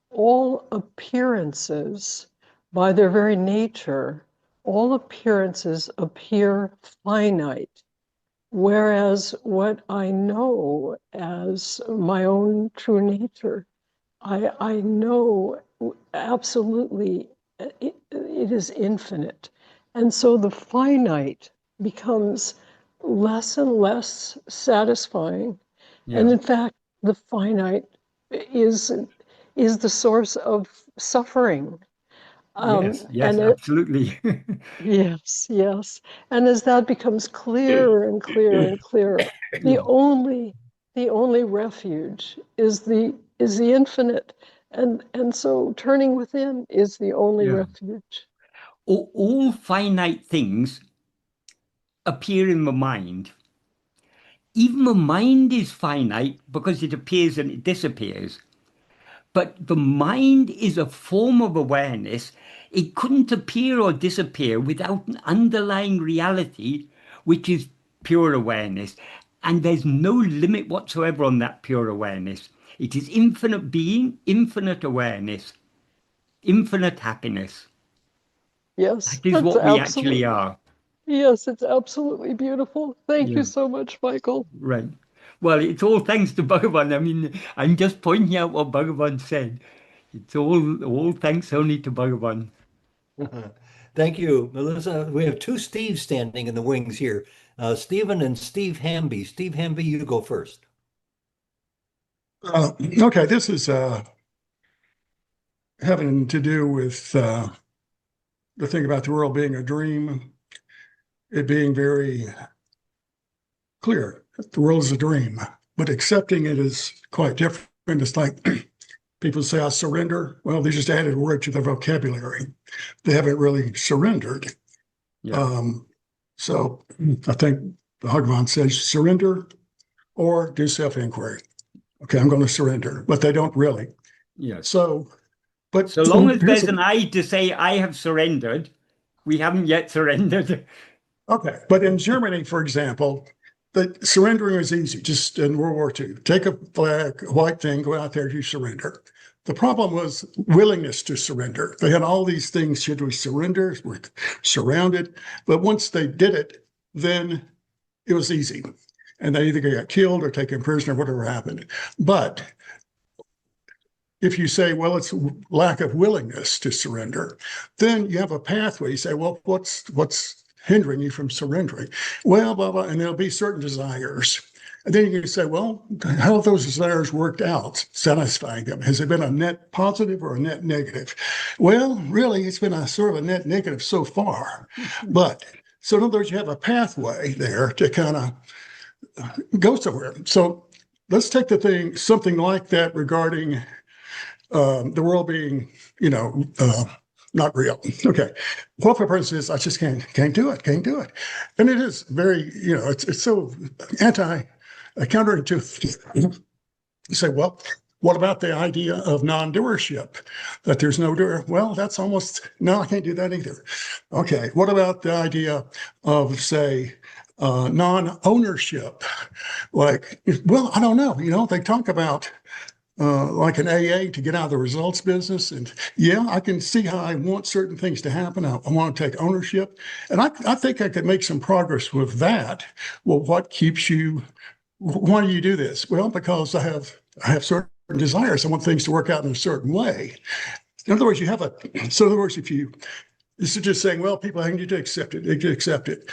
all appearances, by their very nature, all appearances appear finite. Whereas what I know as my own true nature, I know absolutely it is infinite. And so the finite becomes less and less satisfying. Yeah. And in fact, the finite is the source of suffering. Yes, And absolutely. yes, yes. And as that becomes clearer and clearer and clearer, the only refuge is the infinite. And so turning within is the only Yeah. refuge. All finite things appear in the mind. even the mind is finite because it appears and it disappears. But the mind is a form of awareness. It couldn't appear or disappear without an underlying reality, which is pure awareness. And there's no limit whatsoever on that pure awareness. It is infinite being, infinite awareness, infinite happiness. Yes, That is that's what we actually absolutely. are. Yes, it's absolutely beautiful. Thank Yeah. you so much, Michael. Right. Well, it's all thanks to Bhagavan. I mean, I'm just pointing out what Bhagavan said. It's all thanks only to Bhagavan. Thank you, Melissa. We have two Steves standing in the wings here, Stephen and Steve Hamby. Steve Hamby, you go first. Okay, this is having to do with the thing about the world being a dream, it being very clear that the world is a dream, but accepting it is quite different. It's like people say, I surrender. Well, they just added a word to their vocabulary. They haven't really surrendered. Yeah. So I think Bhagavan says surrender or do self-inquiry. Okay, I'm going to surrender, but they don't really. Yes. So, but So long as here's there's an I to say I have surrendered, we haven't yet surrendered. okay, but in Germany, for example, the surrendering was easy. Just in World War II, take a flag, a white thing, go out there, you surrender. The problem was willingness to surrender. They had all these things. Should we surrender? We're surrounded. But once they did it, then it was easy. And they either got killed or taken prisoner, whatever happened. But if you say, well, it's lack of willingness to surrender, then you have a pathway. You say, well, what's hindering you from surrendering? Well, blah, blah, and there'll be certain desires. And then you can say, well, how have those desires worked out, satisfying them? Has it been a net positive or a net negative? Well, really, it's been a sort of a net negative so far. But so in other words, you have a pathway there to kind of go somewhere. So let's take the thing, something like that regarding the world being, not real. Okay. What if a person says, I just can't do it, can't do it. And it is very, it's so counterintuitive. You say, well, what about the idea of non-doership? That there's no doer? Well, that's almost, no, I can't do that either. Okay. What about the idea of, say, non-ownership? Like, well, I don't know. They talk about like an AA to get out of the results business. And yeah, I can see how I want certain things to happen. I want to take ownership. And I think I could make some progress with that. Well, what keeps you, why do you do this? Well, because I have certain desires. I want things to work out in a certain way. In other words, so in other words, this is just saying, well, people need to accept it. They need to accept it.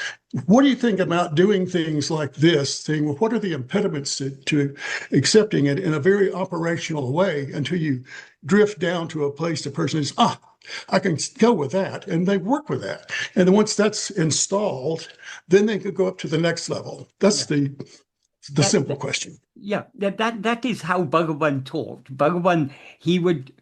What do you think about doing things like this? Saying, well, what are the impediments to accepting it in a very operational way until you drift down to a place the person is, I can go with that. And they work with that. And then once that's installed, then they could go up to the next level. That's the simple question. Yeah, that is how Bhagavan taught. Bhagavan, he would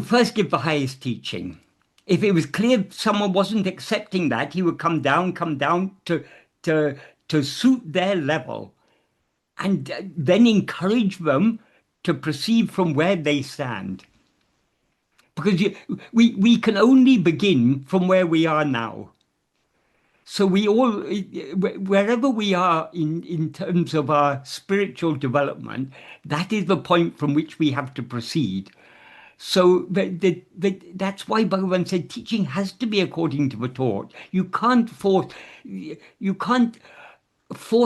first give the highest teaching. If it was clear someone wasn't accepting that, he would come down to suit their level, and then encourage them to proceed from where they stand. Because we can only begin from where we are now. So we all, wherever we are in terms of our spiritual development, that is the point from which we have to proceed. So that's why Bhagavan said teaching has to be according to the taught. You can't force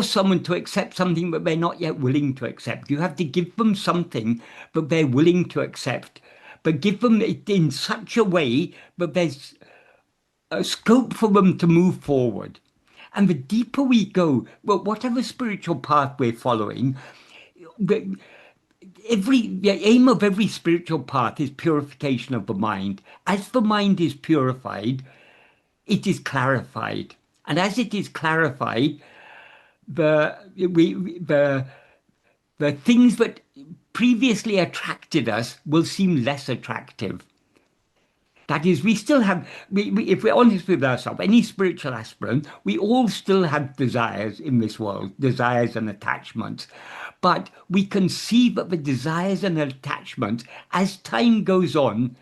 someone to accept something that they're not yet willing to accept. You have to give them something that they're willing to accept, but give them it in such a way that there's a scope for them to move forward. And the deeper we go, well, whatever spiritual path we're following, the aim of every spiritual path is purification of the mind. As the mind is purified, it is clarified. And as it is clarified, the things that previously attracted us will seem less attractive. That is, we still have, if we're honest with ourselves, any spiritual aspirant, we all still have desires in this world, desires and attachments. But we can see that the desires and attachments, as time goes on,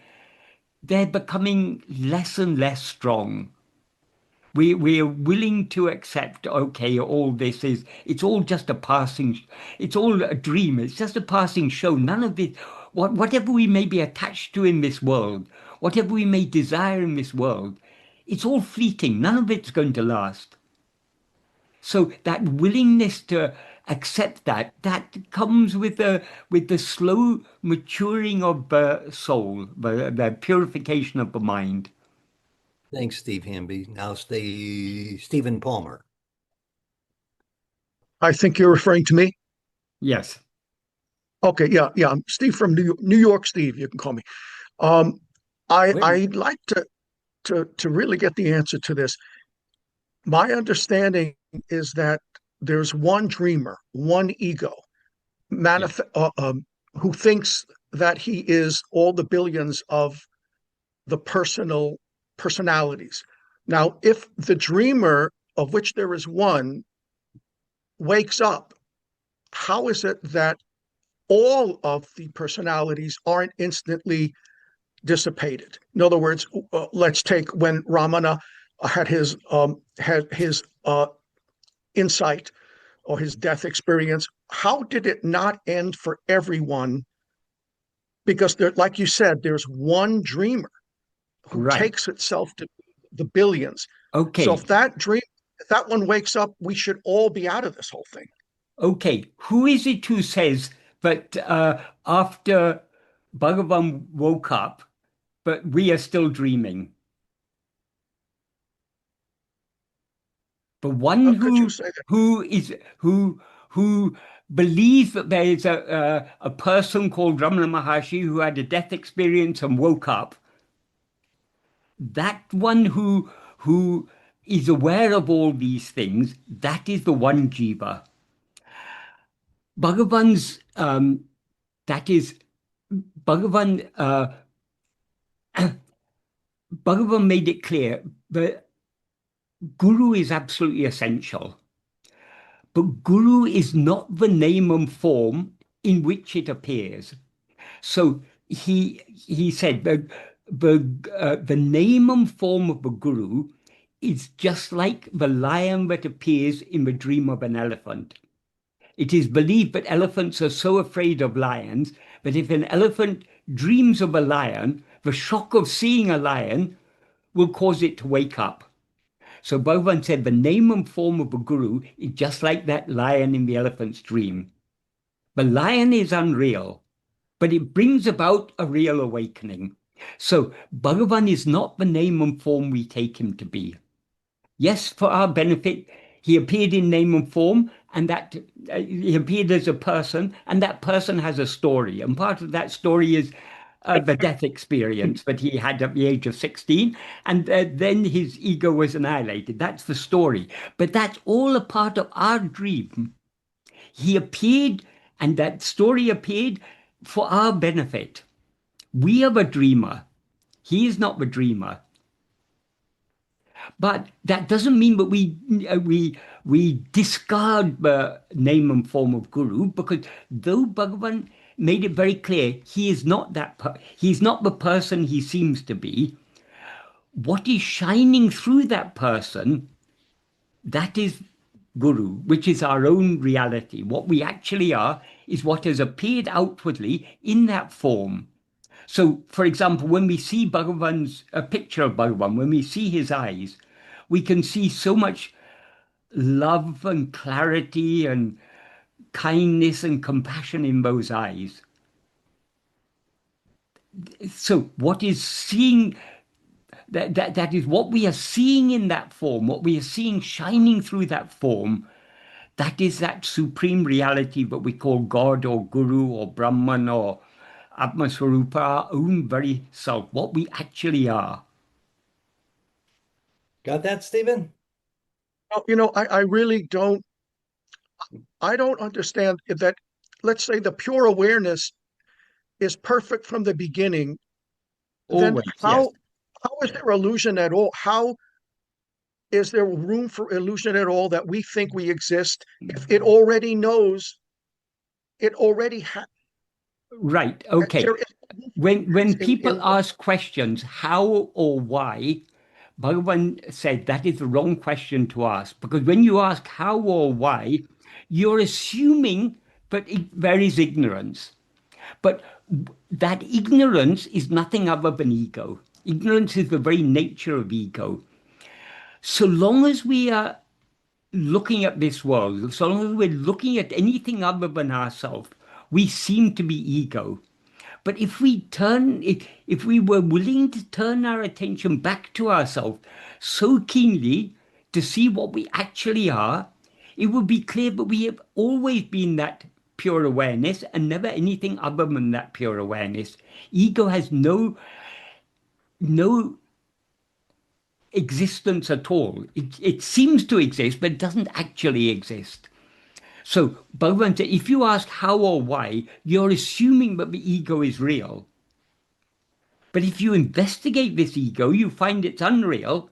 they're becoming less and less strong. We're willing to accept, okay, all this it's all just a passing, it's all a dream, it's just a passing show. None of it, whatever we may be attached to in this world, whatever we may desire in this world, it's all fleeting. None of it's going to last. So that willingness to accept that comes with the slow maturing of the soul, the purification of the mind. Thanks, Steve Hamby. Now Stephen Palmer. I think you're referring to me. Yes. Okay, yeah. I'm Steve from New York. Steve, you can call me. I'd like to really get the answer to this. My understanding is that there's one dreamer, one ego, who thinks that he is all the billions of the personalities. Now, if the dreamer, of which there is one, wakes up, how is it that all of the personalities aren't instantly dissipated? In other words, let's take when Ramana had his insight or his death experience. How did it not end for everyone? Because there, like you said, there's one dreamer who takes itself to the billions. Okay. So if that one wakes up, we should all be out of this whole thing. Okay. Who is it who says that after Bhagavan woke up, but we are still dreaming? The one who believes that there is a person called Ramana Maharshi who had a death experience and woke up. That one who is aware of all these things, that is the one Jiva. Bhagavan's Bhagavan Bhagavan made it clear that Guru is absolutely essential. But Guru is not the name and form in which it appears. So he said the name and form of the Guru is just like the lion that appears in the dream of an elephant. It is believed that elephants are so afraid of lions that if an elephant dreams of a lion, the shock of seeing a lion will cause it to wake up. So Bhagavan said the name and form of a guru is just like that lion in the elephant's dream. The lion is unreal, but it brings about a real awakening. So Bhagavan is not the name and form we take him to be. Yes, for our benefit, he appeared in name and form, and that he appeared as a person, and that person has a story. And part of that story is the death experience that he had at the age of 16, and then his ego was annihilated. That's the story. But that's all a part of our dream. He appeared, and that story appeared for our benefit. We are the dreamer. He is not the dreamer. But that doesn't mean that we discard the name and form of Guru, because though Bhagavan made it very clear he is not he's not the person he seems to be, what is shining through that person, that is Guru, which is our own reality. What we actually are is what has appeared outwardly in that form. So, for example, when we see a picture of Bhagavan, when we see his eyes, we can see so much love and clarity and kindness and compassion in those eyes. So what is seeing, that is what we are seeing in that form, what we are seeing shining through that form, that is that supreme reality that we call God or Guru or Brahman or Atma-swarupa, our own very self, what we actually are. Got that, Stephen? I really don't understand that. Let's say the pure awareness is perfect from the beginning. Always, Then how yes. how is there illusion at all? How is there room for illusion at all that we think we exist if it already knows, it already has? Right. Okay. There is When people in ask questions, how or why, Bhagavan said that is the wrong question to ask, because when you ask how or why, you're assuming that there is ignorance. But that ignorance is nothing other than ego. Ignorance is the very nature of ego. So long as we are looking at this world, so long as we're looking at anything other than ourselves, we seem to be ego. But if we were willing to turn our attention back to ourselves so keenly to see what we actually are, it would be clear that we have always been that pure awareness and never anything other than that pure awareness. Ego has no existence at all. It seems to exist, but it doesn't actually exist. So Bhagavan said, if you ask how or why, you're assuming that the ego is real. But if you investigate this ego, you find it's unreal,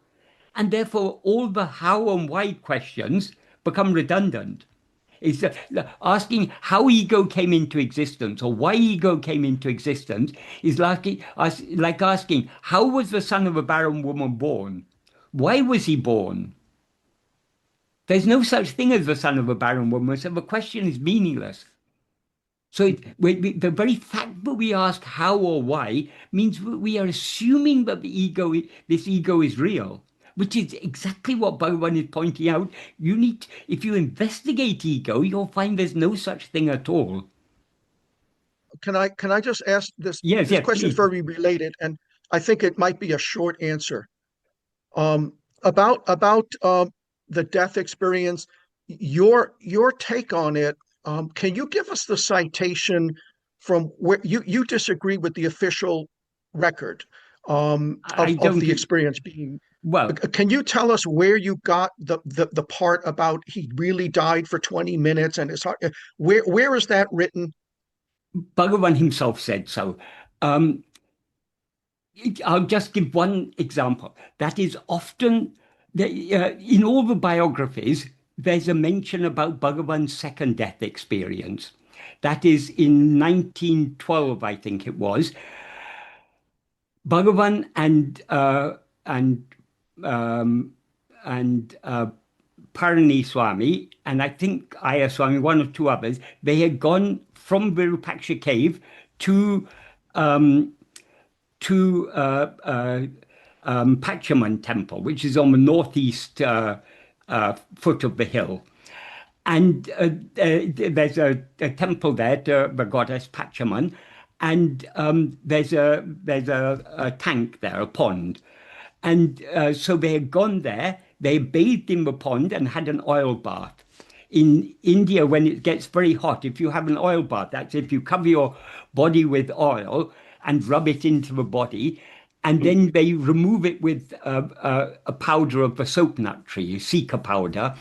and therefore all the how and why questions become redundant. It's asking how ego came into existence or why ego came into existence is like asking how was the son of a barren woman born? Why was he born? There's no such thing as the son of a barren woman, so the question is meaningless. So the very fact that we ask how or why means that we are assuming that this ego is real, which is exactly what Bhagavan is pointing out. If you investigate ego, you'll find there's no such thing at all. can I just ask this? Yes, This yes, question is please. very related, and I think it might be a short answer. About the death experience, your take on it. Can you give us the citation from where you disagree with the official record I of don't the think, experience being? well, Can you tell us where you got the part about he really died for 20 minutes and his heart? Where is that written? Bhagavan himself said so. Um, I'll just give one example. That is often, in all the biographies, there's a mention about Bhagavan's second death experience. That is in 1912, I think it was. Bhagavan and Parani Swami, and I think Aya Swami, one or two others, they had gone from Virupaksha cave to um, Pachaman temple, which is on the northeast foot of the hill. And there's a temple there to the goddess Pachaman, and there's a tank there, a pond. And so they had gone there, they bathed in the pond and had an oil bath. In India, when it gets very hot, if you have an oil bath, that's if you cover your body with oil and rub it into the body, and then they remove it with a powder of the soap nut tree, sika powder.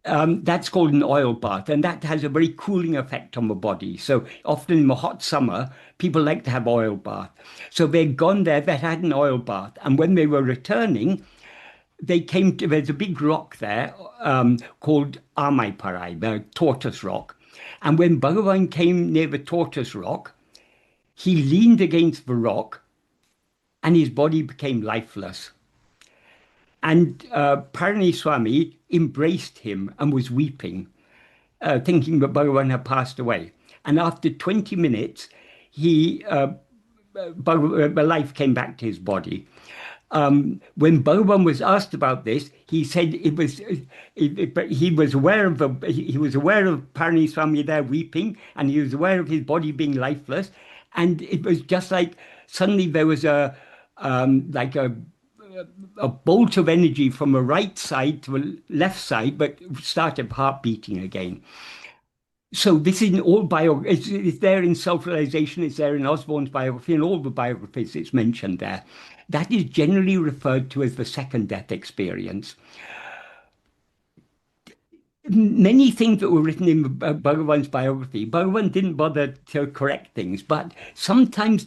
That's called an oil bath, and that has a very cooling effect on the body. So often in the hot summer, people like to have oil bath. So they'd gone there, they had an oil bath, and when they were returning, they came to, there's a big rock there called Amai-Parai, the tortoise rock. And when Bhagavan came near the tortoise rock, he leaned against the rock and his body became lifeless. And Parani Swami embraced him and was weeping, thinking that Bhagavan had passed away. And after 20 minutes, the life came back to his body. When Bhagavan was asked about this, he said he was aware of Parani Swami there weeping, and he was aware of his body being lifeless, and it was just like suddenly there was like a bolt of energy from the right side to the left side, but started heart beating again. So this is in all it's there in Self-Realization, it's there in Osborne's biography, and all the biographies it's mentioned there. That is generally referred to as the second death experience. Many things that were written in Bhagavan's biography, Bhagavan didn't bother to correct things, but sometimes,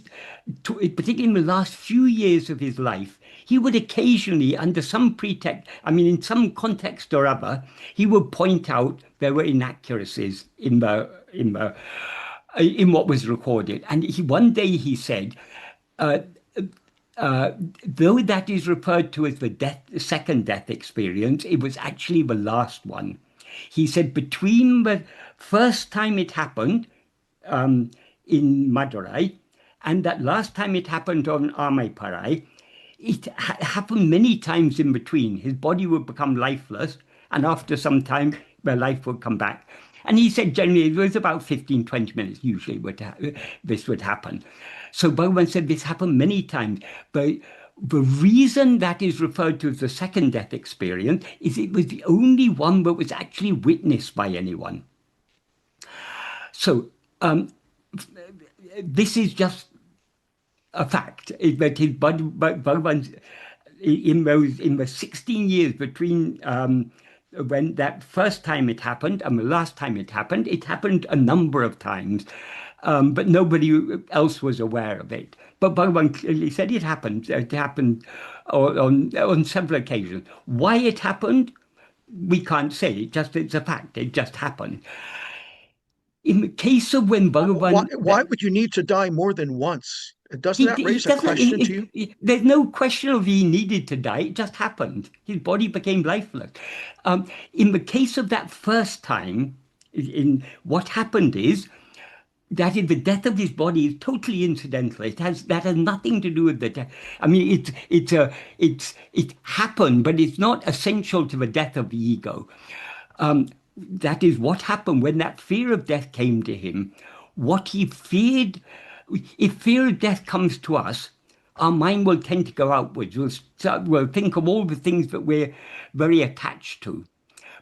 particularly in the last few years of his life, he would occasionally, under some pretext, I mean, in some context or other, he would point out there were inaccuracies in what was recorded. And one day he said, though that is referred to as the second death experience, it was actually the last one. He said between the first time it happened in Madurai and that last time it happened on Amaiparai, it happened many times in between. His body would become lifeless, and after some time, the life would come back. And he said generally it was about 15, 20 minutes usually this would happen. So Bhagavan said this happened many times. But the reason that is referred to as the second death experience is it was the only one that was actually witnessed by anyone. So this is just a fact, that his Bhagavan's in the 16 years between when that first time it happened and the last time it happened a number of times, but nobody else was aware of it. But Bhagavan clearly said it happened. It happened on several occasions. Why it happened, we can't say. It's a fact. It just happened. In the case of when Bhagavan... Why would you need to die more than once? Doesn't that raise a question to you? There's no question of he needed to die. It just happened. His body became lifeless. In the case of that first time, what happened is that the death of his body is totally incidental. That has nothing to do with the death. I mean, it happened, but it's not essential to the death of the ego. That is what happened when that fear of death came to him. What he feared, if fear of death comes to us, our mind will tend to go outwards. We'll think of all the things that we're very attached to.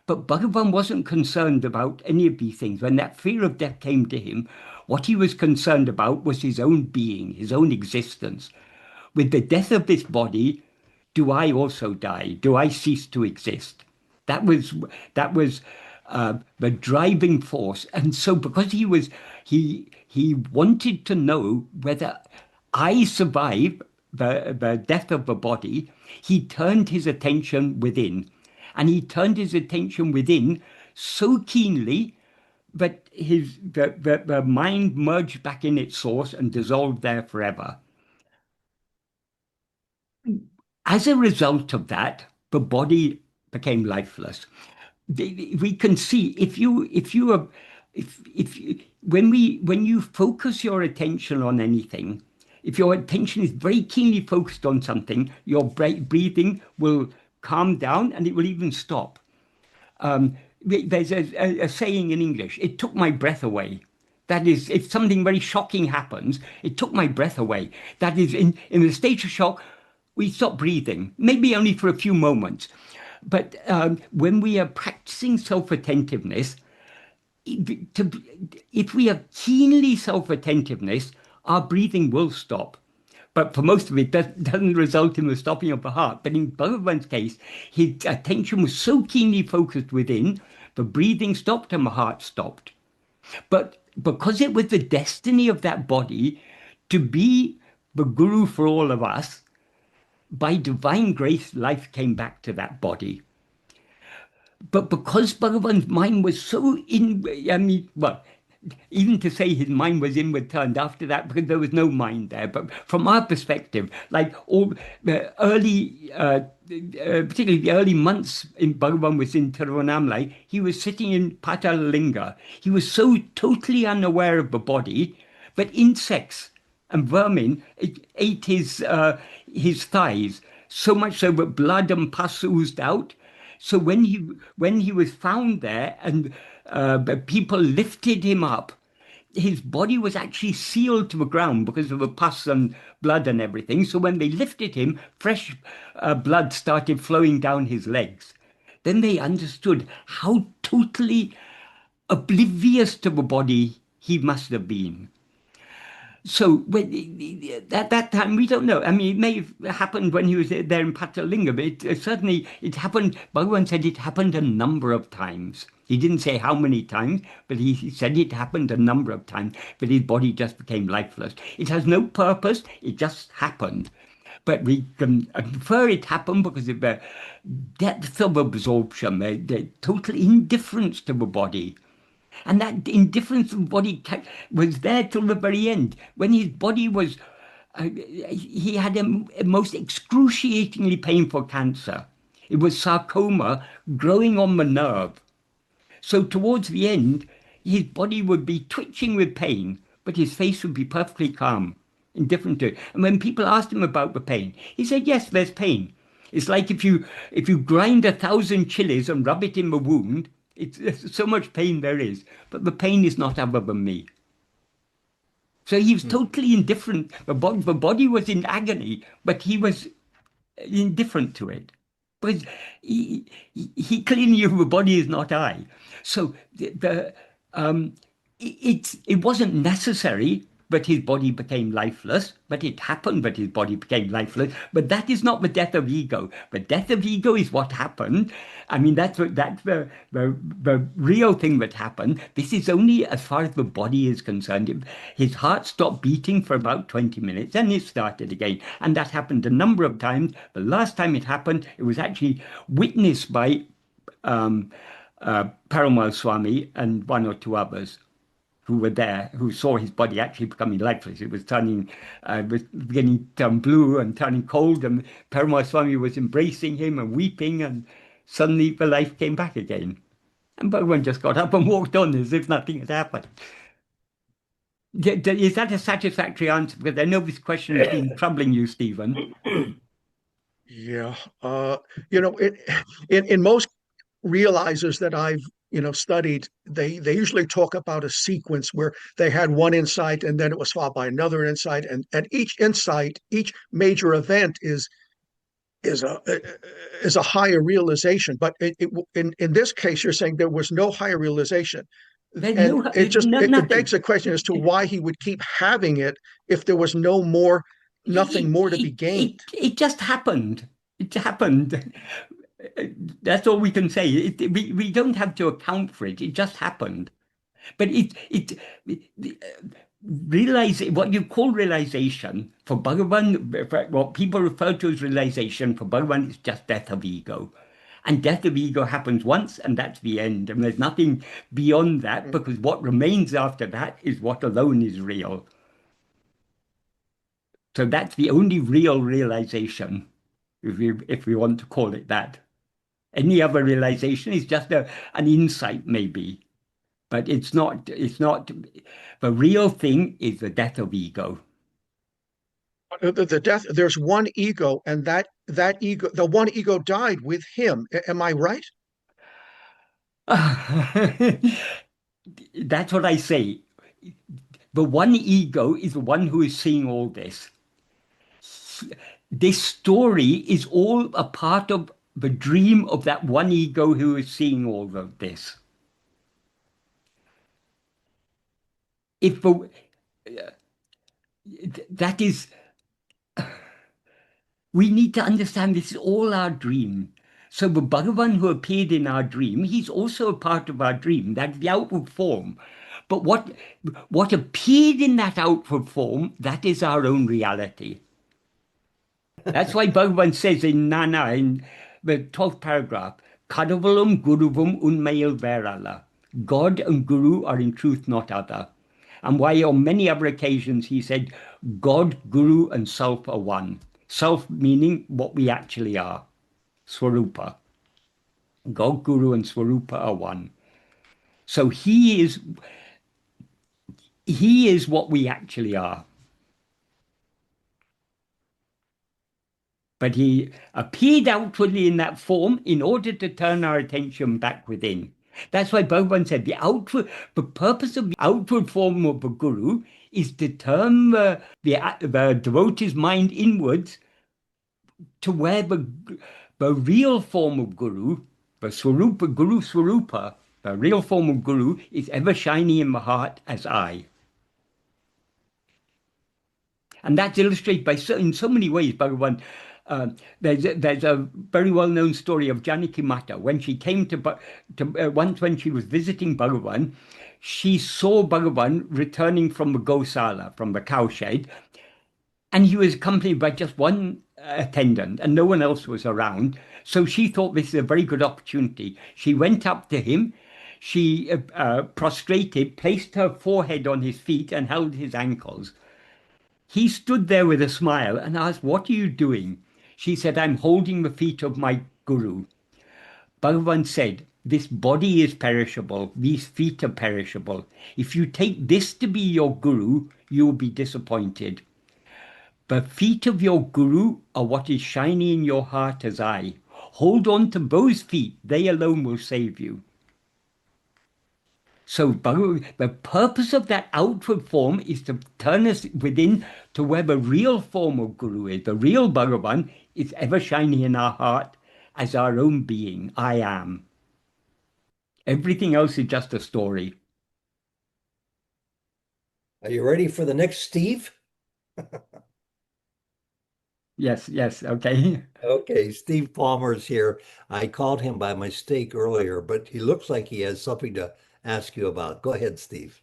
But Bhagavan wasn't concerned about any of these things. When that fear of death came to him, what he was concerned about was his own being, his own existence. With the death of this body, do I also die? Do I cease to exist? That was the driving force. And so because he wanted to know whether I survive the death of the body, he turned his attention within. And he turned his attention within so keenly that the mind merged back in its source and dissolved there forever. As a result of that, the body became lifeless. We can see when you focus your attention on anything, if your attention is very keenly focused on something, your breathing will calm down and it will even stop. There's a saying in English, it took my breath away. That is, if something very shocking happens, it took my breath away. That is, in a state of shock, we stop breathing, maybe only for a few moments. But when we are practicing self-attentiveness, if we have keenly self-attentiveness, our breathing will stop. But for most of it, that doesn't result in the stopping of the heart. But in Bhagavan's case, his attention was so keenly focused within, the breathing stopped and the heart stopped. But because it was the destiny of that body to be the guru for all of us, by divine grace, life came back to that body. But because Bhagavan's mind was so even to say his mind was inward turned after that, because there was no mind there. But from our perspective, like all the early, particularly the early months in Bhagavan was in Tiruvannamalai, he was sitting in Patalalinga. He was so totally unaware of the body, but insects and vermin ate his thighs, so much so that blood and pus oozed out. So when he was found there and people lifted him up, his body was actually sealed to the ground because of the pus and blood and everything. So when they lifted him, fresh blood started flowing down his legs. Then they understood how totally oblivious to the body he must have been. So at that time, we don't know. I mean, it may have happened when he was there in Patalinga, but certainly it happened. Bhagavan said it happened a number of times. He didn't say how many times, but he said it happened a number of times, but his body just became lifeless. It has no purpose. It just happened. but we can infer it happened because of the depth of absorption, the total indifference to the body. And that indifference of the body was there till the very end. When his body was, he had a most excruciatingly painful cancer. It was sarcoma growing on the nerve. So towards the end, his body would be twitching with pain, but his face would be perfectly calm, indifferent to it. And when people asked him about the pain, he said, yes, there's pain. It's like if you grind 1,000 chilies and rub it in the wound, it's so much pain there is, but the pain is not other than me. So he was totally indifferent. The body was in agony, but he was indifferent to it. Because he clearly knew the body is not I. So it wasn't necessary, but his body became lifeless. But it happened that his body became lifeless. But that is not the death of ego. The death of ego is what happened. I mean, that's the real thing that happened. This is only as far as the body is concerned. His heart stopped beating for about 20 minutes, and it started again. And that happened a number of times. The last time it happened, it was actually witnessed by Perumal Swami and one or two others who were there, who saw his body actually becoming lifeless. It was beginning to turn blue and turning cold, and Perumal Swami was embracing him and weeping, and suddenly the life came back again. And Bhagavan just got up and walked on as if nothing had happened. Is that a satisfactory answer? Because I know this question has been troubling you, Stephen. Yeah. In most realizers that I've studied, they usually talk about a sequence where they had one insight and then it was followed by another insight, and each insight, each major event is a higher realization. But in this case, you're saying there was no higher realization, and it begs a question as to why he would keep having it if there was nothing more to be gained. It just happened. It happened. That's all we can say. We don't have to account for it. It just happened. But realize what you call realization for Bhagavan, what people refer to as realization for Bhagavan is just death of ego. And death of ego happens once, and that's the end. And there's nothing beyond that, because what remains after that is what alone is real. So that's the only real realization, if we want to call it that. Any other realization is just an insight, maybe, but it's not. The real thing is the death of ego. The death. There's one ego, and that ego, the one ego, died with him. Am I right? That's what I say. The one ego is the one who is seeing all this. This story is all a part of the dream of that one ego who is seeing all of this. That is, we need to understand this is all our dream. So the Bhagavan who appeared in our dream, he's also a part of our dream. That's the outward form. But what appeared in that outward form, that is our own reality. That's why Bhagavan says in Nana, in the 12th paragraph, Kadavalam Guruvam Unmayal Verala. God and Guru are in truth not other. And why on many other occasions he said, God, Guru, and Self are one. Self meaning what we actually are, Swarupa. God, Guru, and Swarupa are one. So he is what we actually are. But he appeared outwardly in that form in order to turn our attention back within. That's why Bhagavan said the purpose of the outward form of the Guru is to turn the devotee's mind inwards to where the real form of Guru, the Swarupa, Guru Swarupa, the real form of Guru is ever shining in the heart as I. And that's illustrated by in so many ways, Bhagavan. There's a very well-known story of Janaki Mata. When she came once when she was visiting Bhagavan, she saw Bhagavan returning from the Gosala, from the cowshed, and he was accompanied by just one attendant and no one else was around. So she thought this is a very good opportunity. She went up to him. She prostrated, placed her forehead on his feet and held his ankles. He stood there with a smile and asked, "What are you doing?" She said, "I'm holding the feet of my guru." Bhagavan said, "This body is perishable. These feet are perishable. If you take this to be your guru, you will be disappointed. The feet of your guru are what is shiny in your heart as I. Hold on to those feet. They alone will save you." So the purpose of that outward form is to turn us within to where the real form of Guru is. The real Bhagavan is ever shining in our heart as our own being. I am. Everything else is just a story. Are you ready for the next Steve? Yes, okay. Okay, Steve Palmer's here. I called him by mistake earlier, but he looks like he has something to ask you about. Go ahead, Steve.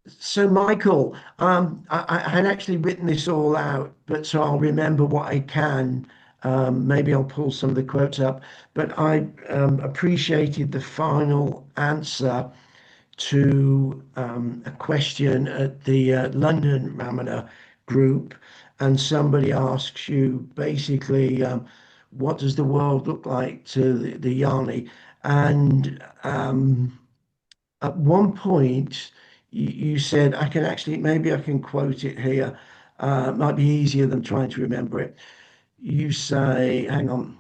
So, Michael, I had actually written this all out, but so I'll remember what I can. Maybe I'll pull some of the quotes up, but I appreciated the final answer to a question at the London Ramana group, and somebody asks you basically, what does the world look like to the Jnani? And at one point, you said, I can actually, maybe I can quote it here. It might be easier than trying to remember it. You say, hang on.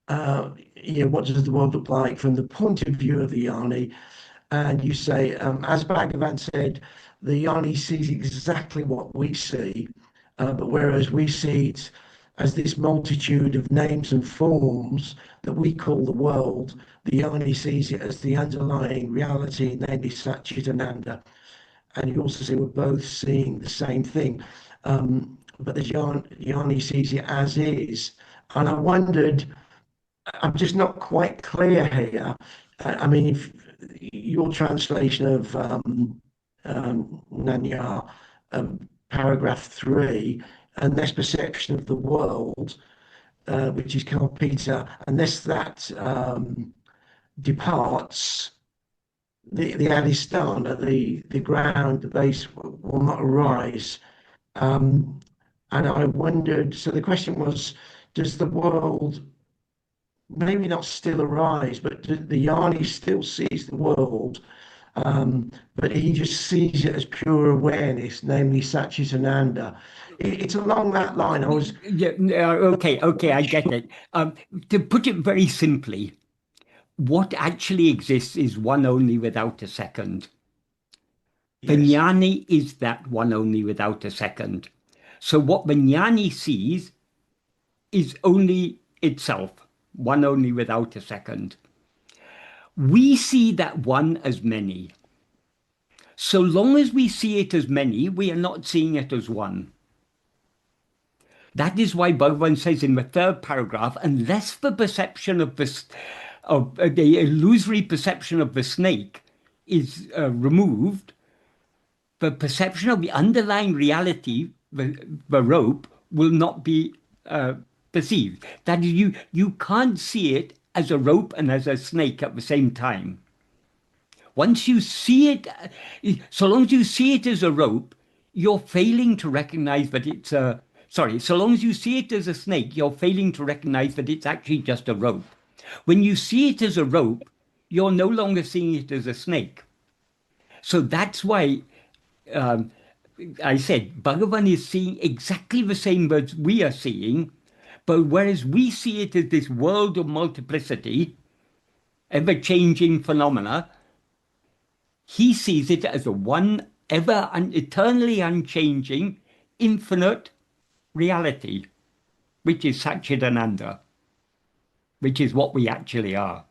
Yeah, what does the world look like from the point of view of the Jnani? And you say, as Bhagavan said, the Jnani sees exactly what we see, but whereas we see it as this multitude of names and forms that we call the world, the Jnani sees it as the underlying reality, namely Satchitananda. And you also say we're both seeing the same thing, but the Jnani sees it as is. And I wondered, I'm just not quite clear here. I mean, if your translation of Nanya, paragraph 3, unless perception of the world, which is called Peter, unless that departs, the Adhisthana, the ground, the base will not arise. And I wondered, so the question was, does the world maybe not still arise, but the Jnani still sees the world, but he just sees it as pure awareness, namely Satchitananda. It's along that line. I was Okay, I get it. To put it very simply, what actually exists is one only without a second. The yes, jnani is that one only without a second. So what the jnani sees is only itself, one only without a second. We see that one as many. So long as we see it as many, we are not seeing it as one. That is why Bhagavan says in the third paragraph, unless the perception of the illusory perception of the snake is removed, the perception of the underlying reality, the rope, will not be perceived. That is, you can't see it as a rope and as a snake at the same time. Once you see it, so long as you see it as a rope, you're failing to recognize that it's a, sorry, so long as you see it as a snake, you're failing to recognize that it's actually just a rope. When you see it as a rope, you're no longer seeing it as a snake. So that's why I said Bhagavan is seeing exactly the same as we are seeing, but whereas we see it as this world of multiplicity, ever-changing phenomena, he sees it as a one ever and eternally unchanging, infinite reality, which is Satchitananda, which is what we actually are.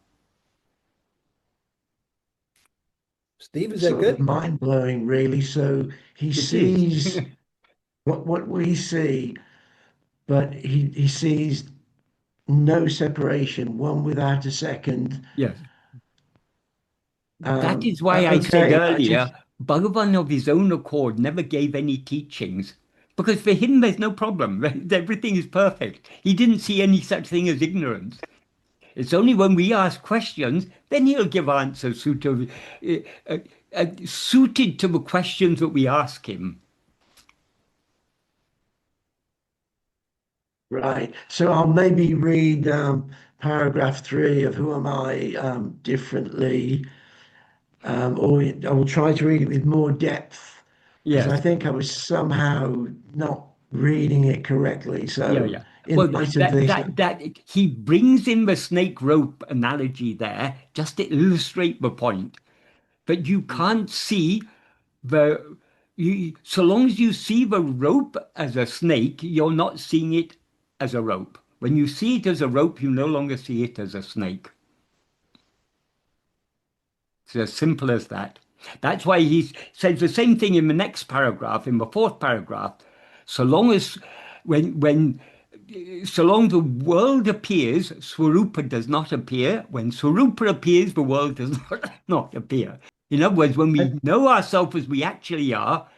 Steve, is that sort of good? mind-blowing, really. So he It is. sees what we see, but he sees no separation, one without a second. Yes. That is why I said Okay, earlier, Bhagavan of his own accord never gave any teachings Because for him, there's no problem. Everything is perfect. He didn't see any such thing as ignorance. It's only when we ask questions, then he'll give answers suited to the questions that we ask him. Right. So I'll maybe read paragraph 3 of Who Am I differently, or I will try to read it with more depth because I Yes. think I was somehow not reading it correctly. Yeah, So yeah. in Well, light of this, that he brings in the snake rope analogy there just to illustrate the point. But you can't see the so long as you see the rope as a snake, you're not seeing it as a rope. When you see it as a rope, you no longer see it as a snake. It's as simple as that. That's why he says the same thing in the next paragraph, in the fourth paragraph. So long as when so long the world appears, Swarupa does not appear. When Swarupa appears, the world does not appear. In other words, when we know ourselves as we actually are,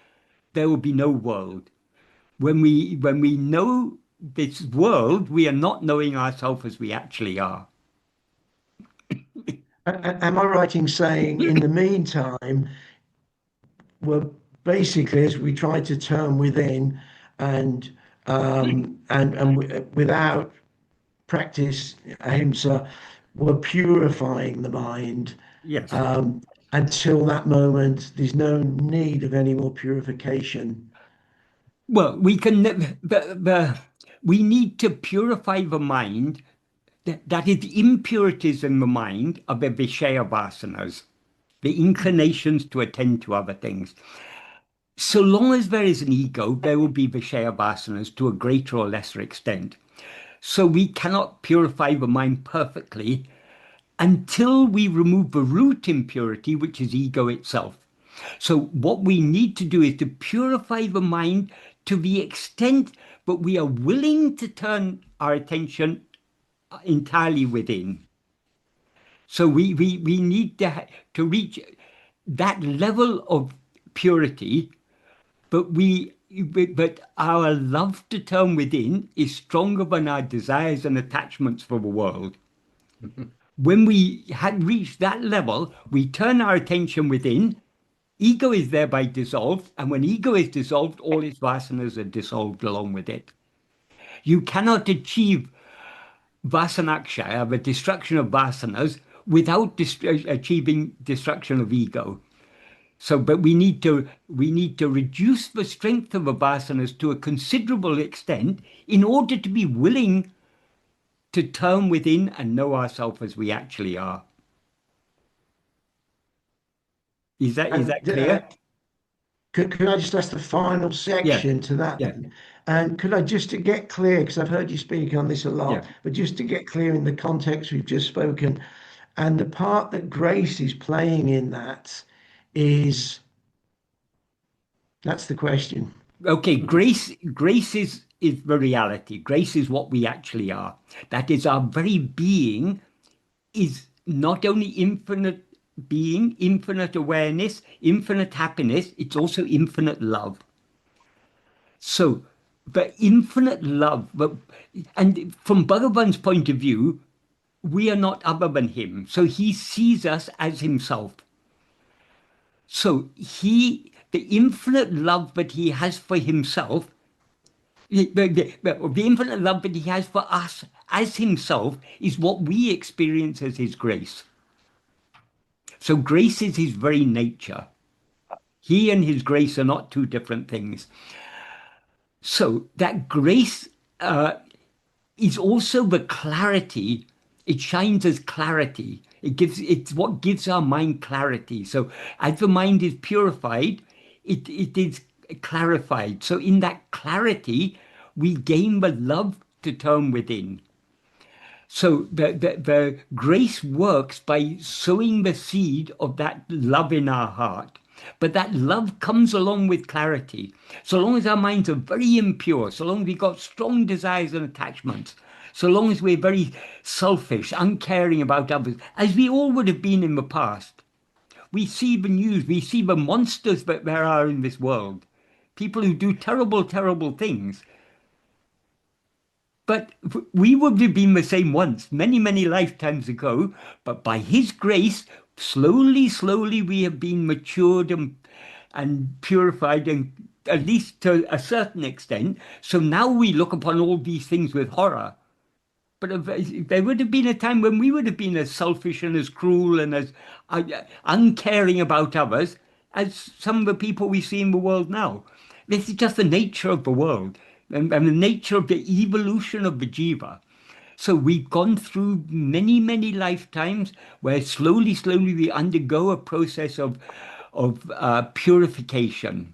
there will be no world. When we know this world, we are not knowing ourselves as we actually are. am I right in saying in the meantime, we're basically as we try to turn within and without practice ahimsa, we're purifying the mind. Yes. Until that moment, there's no need of any more purification. Well, we can we need to purify the mind. That is, impurities in the mind are the Vishaya vasanas, the inclinations to attend to other things. So long as there is an ego, there will be Vishaya vasanas to a greater or lesser extent. So we cannot purify the mind perfectly until we remove the root impurity, which is ego itself. So what we need to do is to purify the mind to the extent that we are willing to turn our attention entirely within. So we need to reach that level of purity, but our love to turn within is stronger than our desires and attachments for the world. When we had reached that level, we turn our attention within. Ego is thereby dissolved, and when ego is dissolved, all its vasanas are dissolved along with it. You cannot achieve vasanakshaya, the destruction of vasanas, without achieving destruction of ego. So, but we need to reduce the strength of the vasanas to a considerable extent in order to be willing to turn within and know ourselves as we actually are. Is that clear? Could I just ask the final Yes. section to that Yes. then? And could I just to get clear, because I've heard you speak on this a lot, Yeah. but just to get clear in the context we've just spoken, and the part that grace is playing in that is, that's the question. Okay, grace is the reality. Grace is what we actually are. That is, our very being is not only infinite being, infinite awareness, infinite happiness, it's also infinite love. So the infinite love, and from Bhagavan's point of view, we are not other than him. So he sees us as himself. So the infinite love that he has for himself, the infinite love that he has for us as himself is what we experience as his grace. So grace is his very nature. He and his grace are not two different things. So that grace is also the clarity. It shines as clarity. It's what gives our mind clarity. So as the mind is purified, it is clarified. So in that clarity, we gain the love to turn within. So the grace works by sowing the seed of that love in our heart. But that love comes along with clarity. So long as our minds are very impure, so long as we've got strong desires and attachments, so long as we're very selfish, uncaring about others, as we all would have been in the past, we see the news, we see the monsters that there are in this world. people who do terrible, terrible things. But we would have been the same once, many, many lifetimes ago. But by His grace, slowly, slowly, we have been matured and purified, and at least to a certain extent. So now we look upon all these things with horror. But if there would have been a time when we would have been as selfish and as cruel and as uncaring about others as some of the people we see in the world now. This is just the nature of the world and the nature of the evolution of the Jiva. So we've gone through many, many lifetimes where slowly, slowly we undergo a process of purification.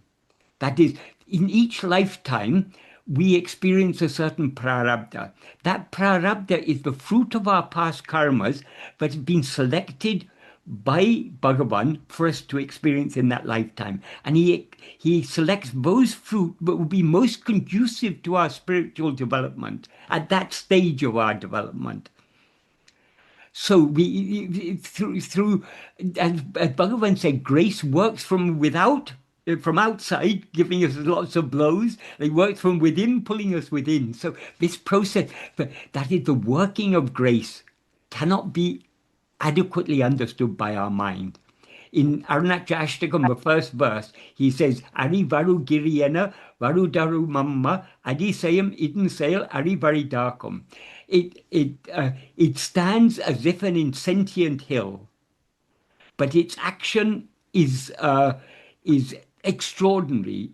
That is, in each lifetime, we experience a certain prarabdha. That prarabdha is the fruit of our past karmas that has been selected by Bhagavan for us to experience in that lifetime. And he selects those fruit that will be most conducive to our spiritual development at that stage of our development. So we through as Bhagavan said, grace works from without, from outside, giving us lots of blows. It works from within, pulling us within. So this process, that is the working of grace, cannot be adequately understood by our mind. In Arunachashtakam, the first verse, he says, Ari varu giriyana varu daru mamma adisayam idin sail ari varidakam. It stands as if an insentient hill, but its action is extraordinary,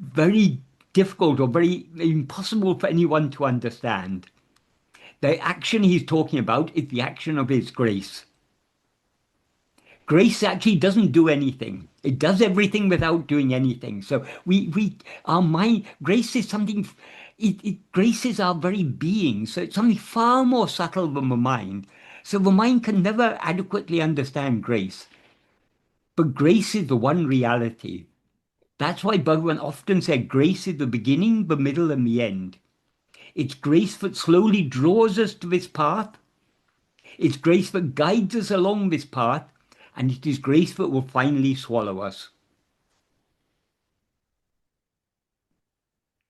very difficult or very impossible for anyone to understand. The action he's talking about is the action of his grace. Grace actually doesn't do anything. It does everything without doing anything. So our mind, grace is something, grace is our very being. So it's something far more subtle than the mind. So the mind can never adequately understand grace. But grace is the one reality. That's why Bhagavan often said grace is the beginning, the middle, and the end. It's grace that slowly draws us to this path. It's grace that guides us along this path. And it is grace that will finally swallow us.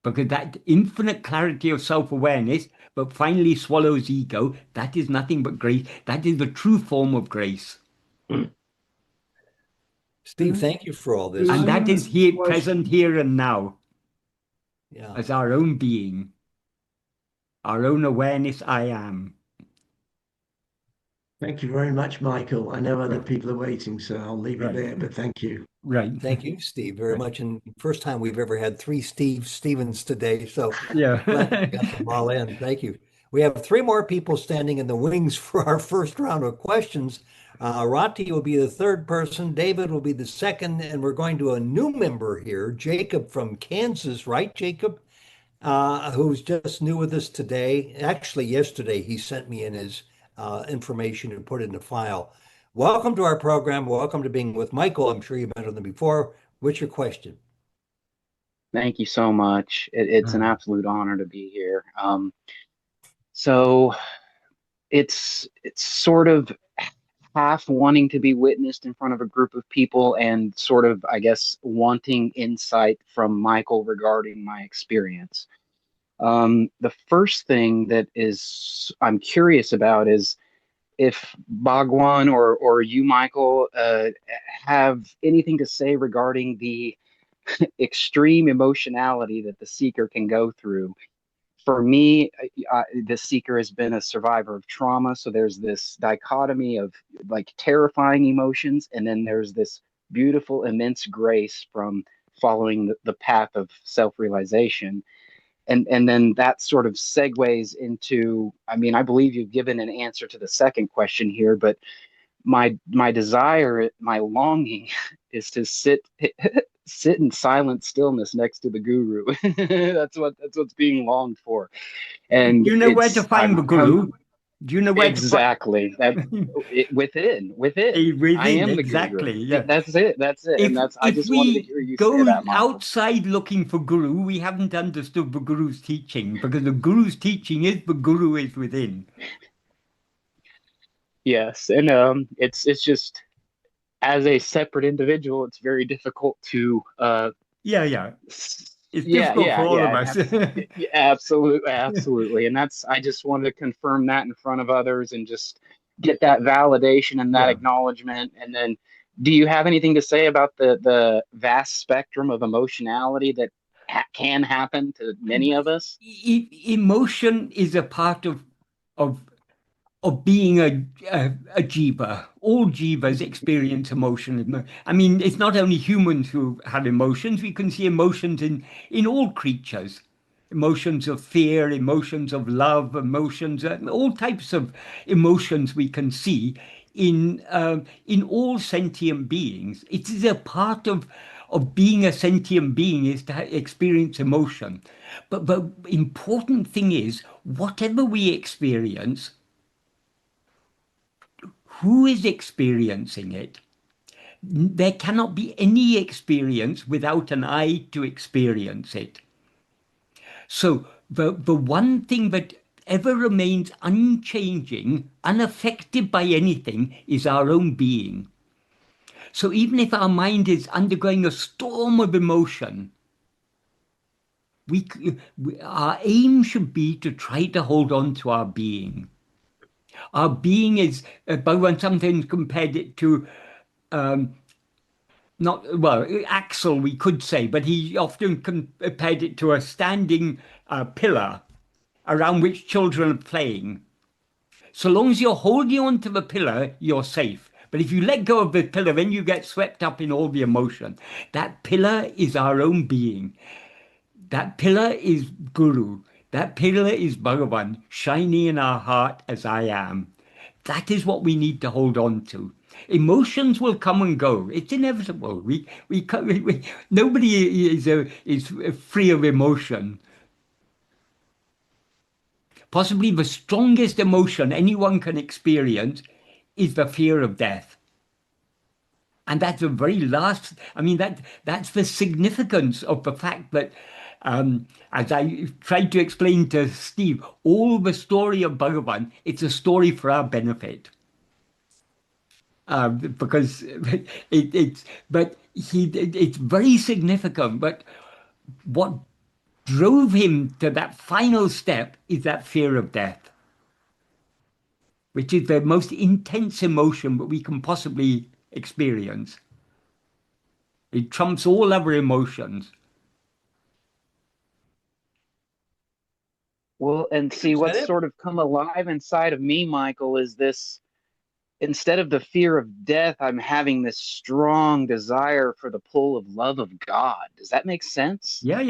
Because that infinite clarity of self-awareness that finally swallows ego, that is nothing but grace. That is the true form of grace. Steve, thank you for all this. And that is here, present here and now. Yeah. As our own being. Our own awareness, I am. Thank you very much, Michael. I know other people are waiting, so I'll leave it there, but thank you. Right. Thank you, Steve, very much. And first time we've ever had 3 Stevens today. So Yeah. glad we got them all in. Thank you. We have 3 more people standing in the wings for our first round of questions. Rati will be the 3rd person. David will be the 2nd. And we're going to a new member here, Jacob from Kansas, right, Jacob? Who's just new with us today. Actually, yesterday, he sent me in his information and put it in a file. Welcome to our program. Welcome to Being with Michael. I'm sure you've met him before. What's your question? Thank you so much. It's an absolute honor to be here. So it's sort of half wanting to be witnessed in front of a group of people and sort of, I guess, wanting insight from Michael regarding my experience. The first thing that I'm curious about is if Bhagwan or you, Michael, have anything to say regarding the extreme emotionality that the seeker can go through. For me, the seeker has been a survivor of trauma, so there's this dichotomy of like terrifying emotions, and then there's this beautiful, immense grace from following the path of self-realization. And then that sort of segues into, I mean, I believe you've given an answer to the second question here, but my desire, my longing is to sit in silent stillness next to the guru. That's what's being longed for. And Do you know where to find the guru? Do you know where exactly to find within I am the exactly guru. yeah. That's it. And I just wanted to hear you say that, Michael. Outside looking for guru, we haven't understood the guru's teaching, because the guru's teaching is the guru is within. Yes, and it's just as a separate individual, it's very difficult to Yeah. It's yeah, difficult for all of and us. that's yeah, absolutely, absolutely. And that's I just wanted to confirm that in front of others and just get that validation and that Yeah. acknowledgement. And then do you have anything to say about the vast spectrum of emotionality that can happen to many of us? Emotion is a part of of being a jiva. All jivas experience emotion. I mean, it's not only humans who have emotions. We can see emotions in all creatures. Emotions of fear, emotions of love, emotions, all types of emotions we can see in all sentient beings. It is a part of being a sentient being is to experience emotion. But the important thing is, whatever we experience, who is experiencing it? There cannot be any experience without an I to experience it. So the one thing that ever remains unchanging, unaffected by anything, is our own being. So even if our mind is undergoing a storm of emotion, our aim should be to try to hold on to our being. Our being is, Bhagavan sometimes compared it to not well, axle we could say, but he often compared it to a standing pillar around which children are playing. So long as you're holding on to the pillar, you're safe. But if you let go of the pillar, then you get swept up in all the emotion. That pillar is our own being. That pillar is Guru. That pillar is Bhagavan, shining in our heart as I am. That is what we need to hold on to. Emotions will come and go. It's inevitable. Nobody is free of emotion. Possibly the strongest emotion anyone can experience is the fear of death. And that's the very last, I mean, that's the significance of the fact that, as I tried to explain to Steve, all the story of Bhagavan, it's a story for our benefit. Because it's very significant. But what drove him to that final step is that fear of death, which is the most intense emotion that we can possibly experience. It trumps all other emotions. Well, and see Is that what's it? sort of come alive inside of me, Michael, is this instead of the fear of death, I'm having this strong desire for the pull of love of God. Does that make sense? Yeah.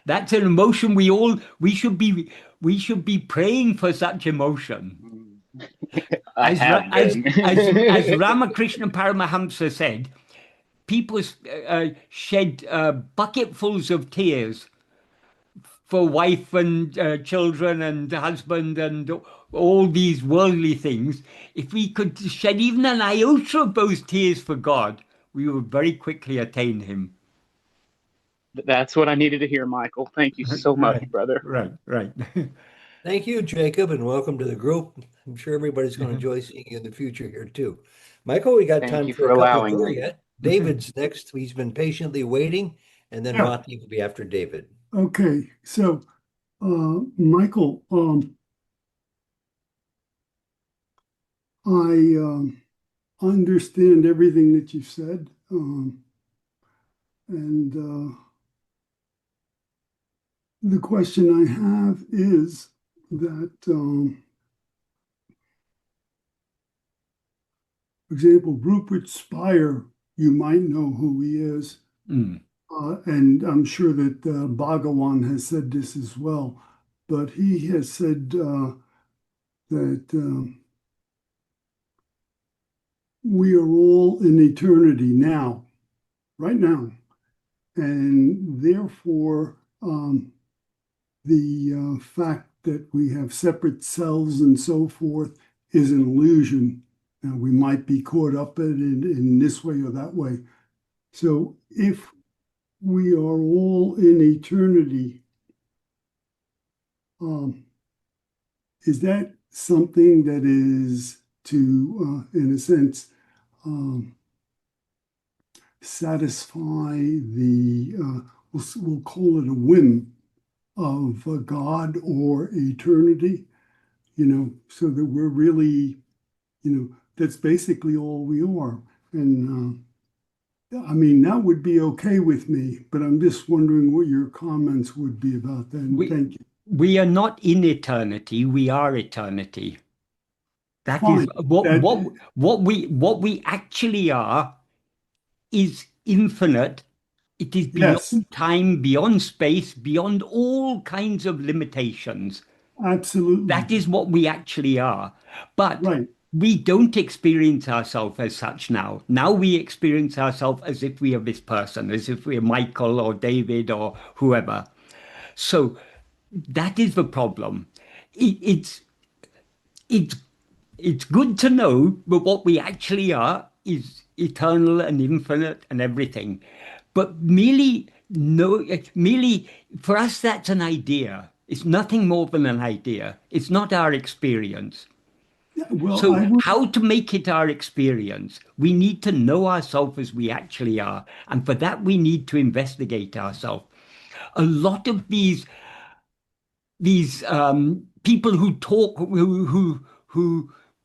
That's an emotion we should be praying for such emotion. I have been. As Ramakrishna Paramahamsa said, people shed bucketfuls of tears for wife and children and husband and all these worldly things. If we could shed even an iota of those tears for God, we would very quickly attain Him. That's what I needed to hear, Michael. Thank you so much, Right, brother. right. Thank you, Jacob, and welcome to the group. I'm sure everybody's going to enjoy seeing you in the future here too. Michael, we got Thank time you for for a couple allowing more me. yet. David's next. He's been patiently waiting, and then Yeah. Mati will be after David. Okay. So, Michael, I understand everything that you've said. And the question I have is that, for example, Rupert Spire, you might know who he is. Mm. And I'm sure that Bhagavan has said this as well. But he has said that we are all in eternity now, right now. And therefore, the fact that we have separate cells and so forth is an illusion. And we might be caught up in this way or that way. So if we are all in eternity, is that something that is to, in a sense, satisfy the, we'll call it a whim of God or eternity, so that we're really, that's basically all we are. And I mean, that would be okay with me, but I'm just wondering what your comments would be about that. Thank you. We are not in eternity, we are eternity. That Fine. is what we actually are is infinite. It is beyond Yes, time, beyond space, beyond all kinds of limitations. absolutely. That is what we actually are. But Right. we don't experience ourselves as such now. Now we experience ourselves as if we are this person, as if we are Michael or David or whoever. So that is the problem. It's it's good to know, but what we actually are is eternal and infinite and everything. But merely for us, that's an idea. It's nothing more than an idea. It's not our experience. Yeah, well, So I would. how to make it our experience? We need to know ourselves as we actually are. And for that, we need to investigate ourselves. A lot of these people who talk,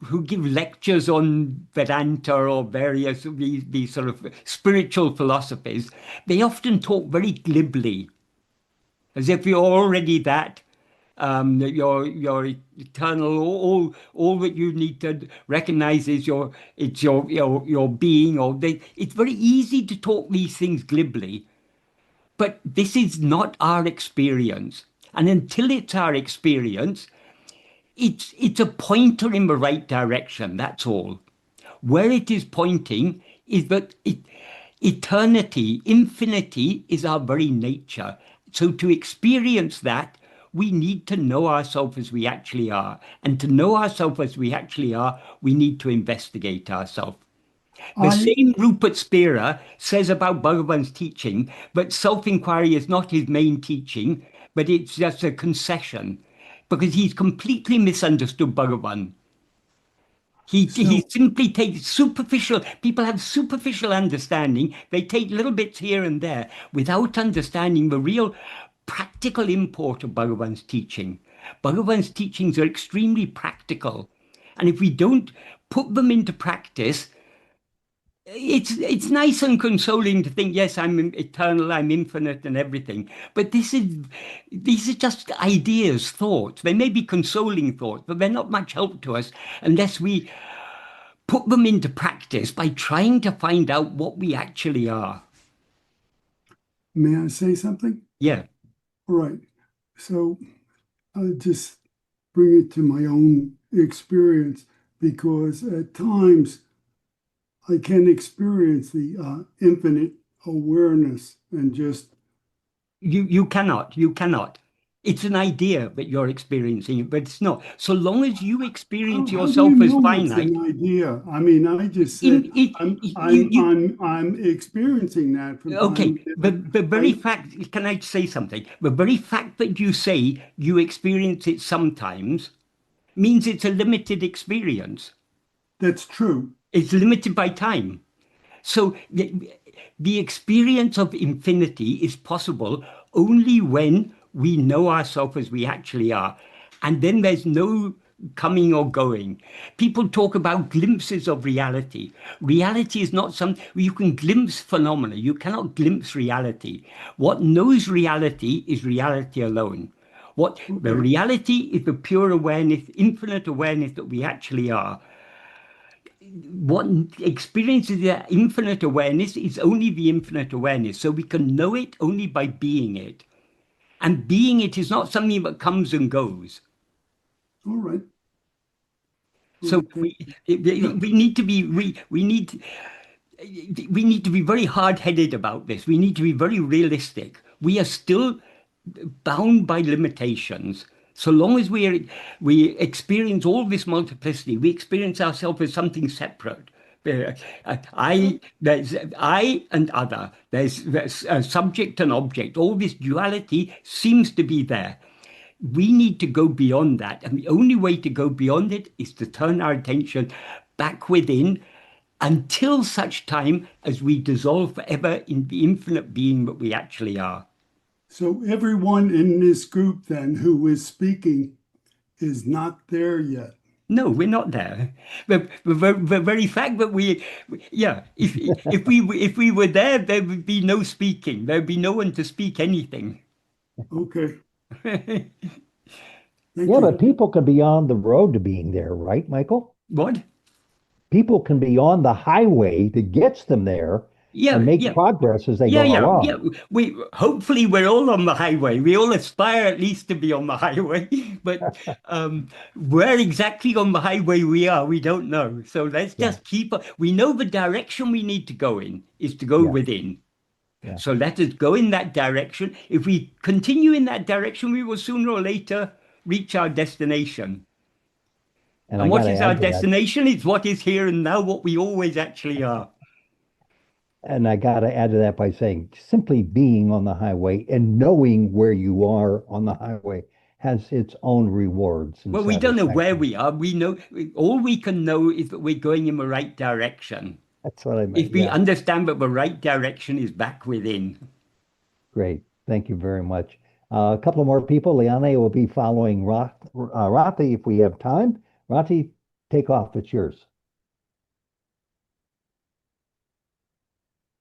who give lectures on Vedanta or various of these sort of spiritual philosophies, they often talk very glibly, as if you're already that. That you're eternal. All that you need to recognize is your being. It's very easy to talk these things glibly, but this is not our experience. And until it's our experience, it's a pointer in the right direction. That's all. Where it is pointing is that eternity, infinity is our very nature. So to experience that, we need to know ourselves as we actually are. And to know ourselves as we actually are, we need to investigate ourselves. The I same Rupert Spira says about Bhagavan's teaching that self-inquiry is not his main teaching, but it's just a concession, because he's completely misunderstood Bhagavan. He so simply takes superficial, people have superficial understanding. They take little bits here and there without understanding the real practical import of Bhagavan's teaching. Bhagavan's teachings are extremely practical. And if we don't put them into practice, it's nice and consoling to think, yes, I'm eternal, I'm infinite and everything. But these are just ideas, thoughts. They may be consoling thoughts, but they're not much help to us unless we put them into practice by trying to find out what we actually are. may I say something? Yeah. Right. So I'll just bring it to my own experience, because at times I can experience the infinite awareness and just. You cannot. It's an idea that you're experiencing it, but it's not. So long as you experience How do you yourself as know it's finite, an idea? I mean, I just said I'm experiencing that from time okay, to the very fact, can I say something? The very fact that you say you experience it sometimes means it's a limited experience. That's true. It's limited by time. So the experience of infinity is possible only when we know ourselves as we actually are. And then there's no coming or going. People talk about glimpses of reality. Reality is not something you can glimpse phenomena. You cannot glimpse reality. What knows reality is reality alone. The reality is the pure awareness, infinite awareness that we actually are. What experiences that infinite awareness is only the infinite awareness. So we can know it only by being it. And being it is not something that comes and goes. All right. So we need to be we need to be very hard-headed about this. We need to be very realistic. We are still bound by limitations. So long as we experience all this multiplicity, we experience ourselves as something separate. There's I and other. There's subject and object. All this duality seems to be there. we need to go beyond that. And the only way to go beyond it is to turn our attention back within until such time as we dissolve forever in the infinite being that we actually are. So everyone in this group then who is speaking is not there yet. No, we're not there. The very fact that if we were there, there would be no speaking. There would be no one to speak anything. Okay. Thank Yeah, you. but people can be on the road to being there, right, Michael? What? People can be on the highway that gets them there Yeah, and make yeah. progress as they Yeah, go yeah, along. yeah. Hopefully we're all on the highway. We all aspire at least to be on the highway, but where exactly on the highway we are, we don't know. So let's Yeah. just keep. We know the direction we need to go in is to go Yeah. within. Yeah. So let us go in that direction. If we continue in that direction, we will sooner or later reach our destination. And I And what got to is our add to that. destination? It's what is here and now, what we always actually are. And I got to add to that by saying simply being on the highway and knowing where you are on the highway has its own rewards and Well, we don't know where satisfaction. we are. We know all we can know is that we're going in the right direction. That's what I meant. If we Yeah. understand that the right direction is back within. Great. Thank you very much. A couple of more people. Liane will be following Rati if we have time. Rati, take off. It's yours.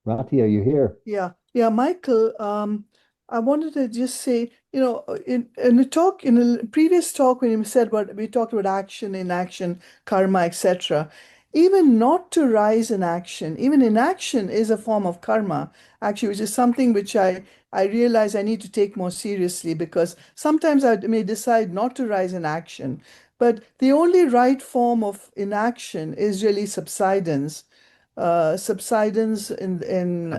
Rati, are you here? Yeah, Michael, I wanted to just say, in a talk, in a previous talk, when you said what we talked about action, inaction, karma, etc. Even not to rise in action, even inaction is a form of karma, actually, which is something which I realize I need to take more seriously, because sometimes I may decide not to rise in action, but the only right form of inaction is really subsidence. Subsidence in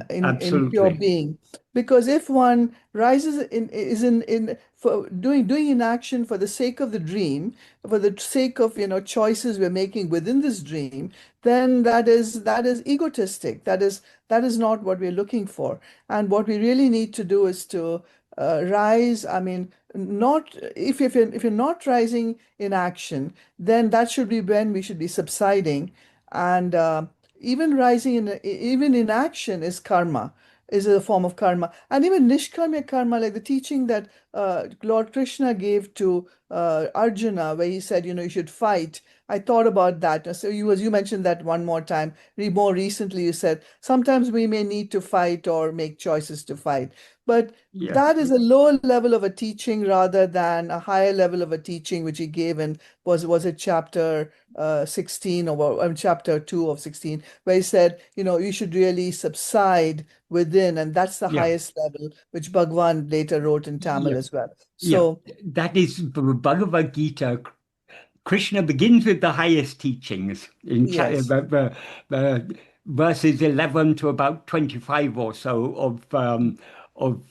pure Absolutely. being, because if one rises in for doing inaction for the sake of the dream, for the sake of choices we're making within this dream, then that is egotistic. That is not what we're looking for. And what we really need to do is to rise. I mean, not if you're not rising in action, then that should be when we should be subsiding. And even in action is karma, is a form of karma. And even nishkamya karma, like the teaching that Lord Krishna gave to Arjuna, where he said, you should fight. I thought about that. So you mentioned that one more time. More recently, you said sometimes we may need to fight or make choices to fight. But Yeah. that is a lower level of a teaching rather than a higher level of a teaching, which he gave in, was it chapter 16 or chapter 2 of 16, where he said, you should really subside within, and that's the Yeah. highest level, which Bhagavan later wrote in Tamil Yeah. as well. Yeah. So That is the Bhagavad Gita. Krishna begins with the highest teachings in yes, the verses 11 to about 25 or so of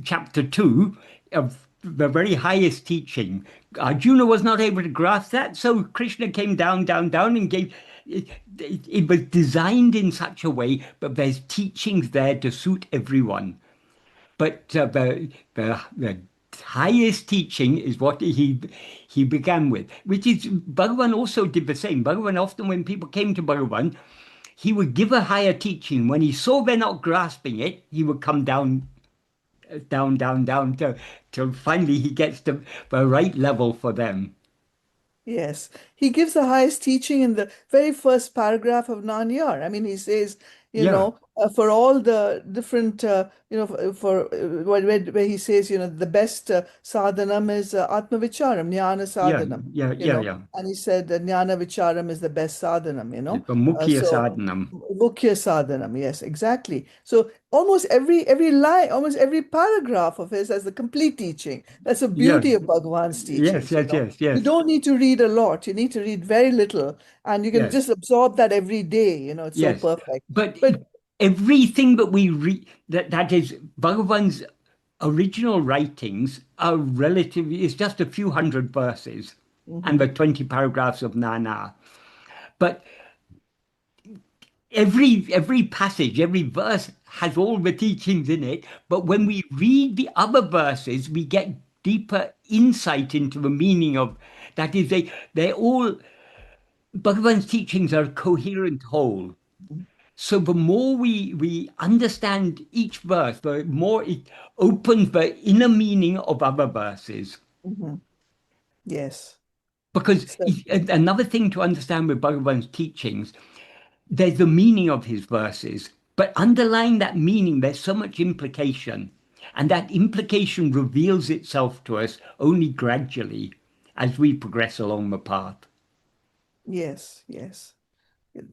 chapter 2 of the very highest teaching. Arjuna was not able to grasp that, so Krishna came down, down, down and gave. It was designed in such a way, but there's teachings there to suit everyone. But the highest teaching is what he began with, which is Bhagavan also did the same. Bhagavan often, when people came to Bhagavan, he would give a higher teaching. When he saw they're not grasping it, he would come down, down, down, down till finally he gets to the right level for them. yes, he gives the highest teaching in the very first paragraph of Nanyar. I mean, he says, Yeah, for all the different, where he says, the best sadhanam is Atma-vicharam, jnana yeah, sadhanam, yeah, yeah, yeah. and he said that jnana vicharam is the best sadhanam, It's the mukhya so sadhanam. mukhya sadhanam, yes, exactly. So almost every line, almost every paragraph of his has the complete teaching. That's the Yeah, beauty of Bhagavan's yes, teachings, yes, yes, You yes, don't need to read a lot. You need to read very little, and you can yes, just absorb that every day. It's so yes. perfect. But But everything that we read, that is Bhagavan's original writings are relatively, it's just a few hundred verses and the 20 paragraphs of Nana. But every passage, every verse has all the teachings in it. But when we read the other verses, we get deeper insight into the meaning of that. Is they're all Bhagavan's teachings are a coherent whole. So the more we understand each verse, the more it opens the inner meaning of other verses. Yes. Because Certainly. another thing to understand with Bhagavan's teachings, there's the meaning of his verses, but underlying that meaning, there's so much implication. And that implication reveals itself to us only gradually as we progress along the path. Yes, yes.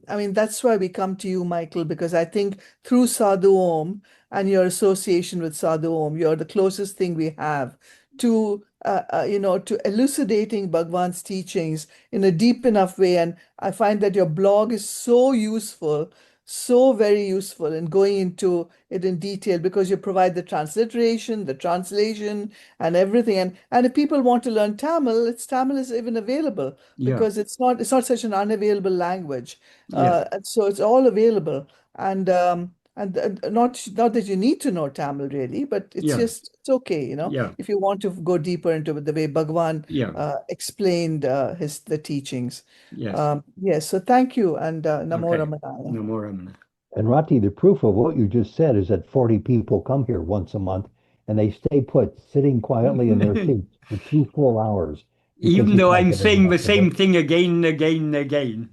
I mean, that's why we come to you, Michael, because I think through Sadhu Om and your association with Sadhu Om, you're the closest thing we have to, to elucidating Bhagwan's teachings in a deep enough way. And I find that your blog is so useful, so very useful in going into it in detail because you provide the transliteration, the translation, and everything. And if people want to learn Tamil, Tamil is even available Yeah, because it's not such an unavailable language. yeah, And so it's all available, and not that you need to know Tamil really, but yeah, it's okay, yeah, if you want to go deeper into the way Bhagavan yeah. explained the teachings. Yes. Yes, so thank you, and Namo Okay. Ramanaya. No more. And Rati, the proof of what you just said is that 40 people come here once a month and they stay put, sitting quietly in their seats for 2 full hours because Even you though guys I'm have saying been the same up thing again and again and again.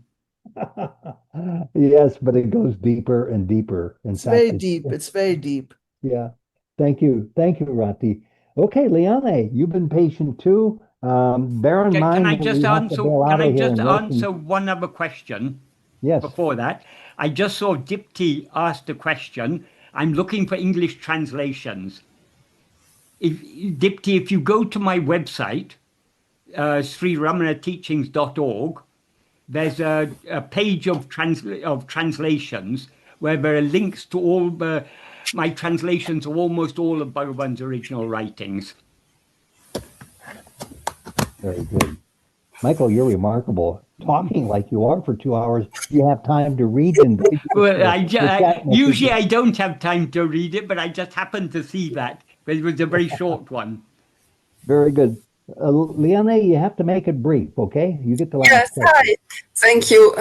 Yes, but it goes deeper and deeper. In It's very fact, deep. It's very deep. yeah. Thank you. Thank you, Rati. Okay, Liane, you've been patient too. Bear in Can mind I that just we have to answer? bail Can out I of here just in less answer than, one other question yes. before that? I just saw Dipti asked a question. I'm looking for English translations. Dipti, if you go to my website, sriramanateachings.org, there's a page of translations where there are links to all my translations of almost all of Bhagavan's original writings. Very good. Michael, you're remarkable. Talking like you are for 2 hours, you have time to read and digest Well, the chat usually messages. I don't have time to read it, but I just happened to see that. It was a very short one. Very good. Liane, you have to make it brief, okay? You get the last Yes, question. hi. Thank you.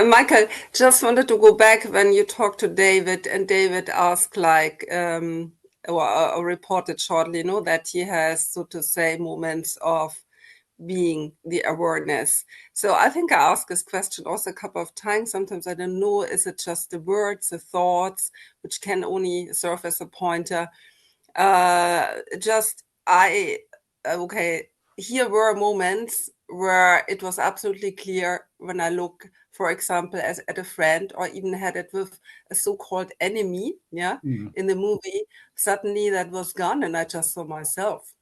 Michael, just wanted to go back when you talked to David, and David asked, like, or reported shortly, that he has, so to say, moments of being the awareness. So I think I asked this question also a couple of times. Sometimes I don't know, is it just the words, the thoughts, which can only serve as a pointer? Okay, here were moments where it was absolutely clear when I look, for example, at a friend, or even had it with a so-called enemy, in the movie, suddenly that was gone and I just saw myself.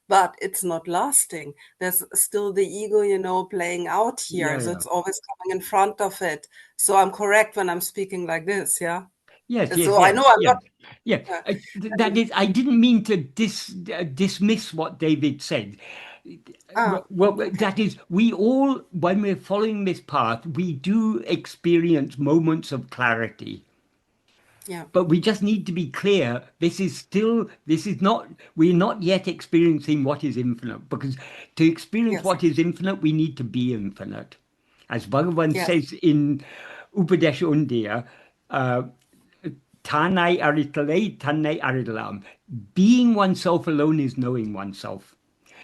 But it's not lasting. There's still the ego, playing out here. So Yeah. it's always coming in front of it. So I'm correct when I'm speaking like this, yeah? Yes. So I know I'm not. Yeah. That is, I didn't mean to dismiss what David said. Well, Okay. that is, we all, when we're following this path, we do experience moments of clarity. Yeah. But we just need to be clear, we're not yet experiencing what is infinite, because to experience Yes. what is infinite, we need to be infinite. As Bhagavan Yes. says in Upadesha Undiya, Tanai aritale, tanai aridalam. Being oneself alone is knowing oneself.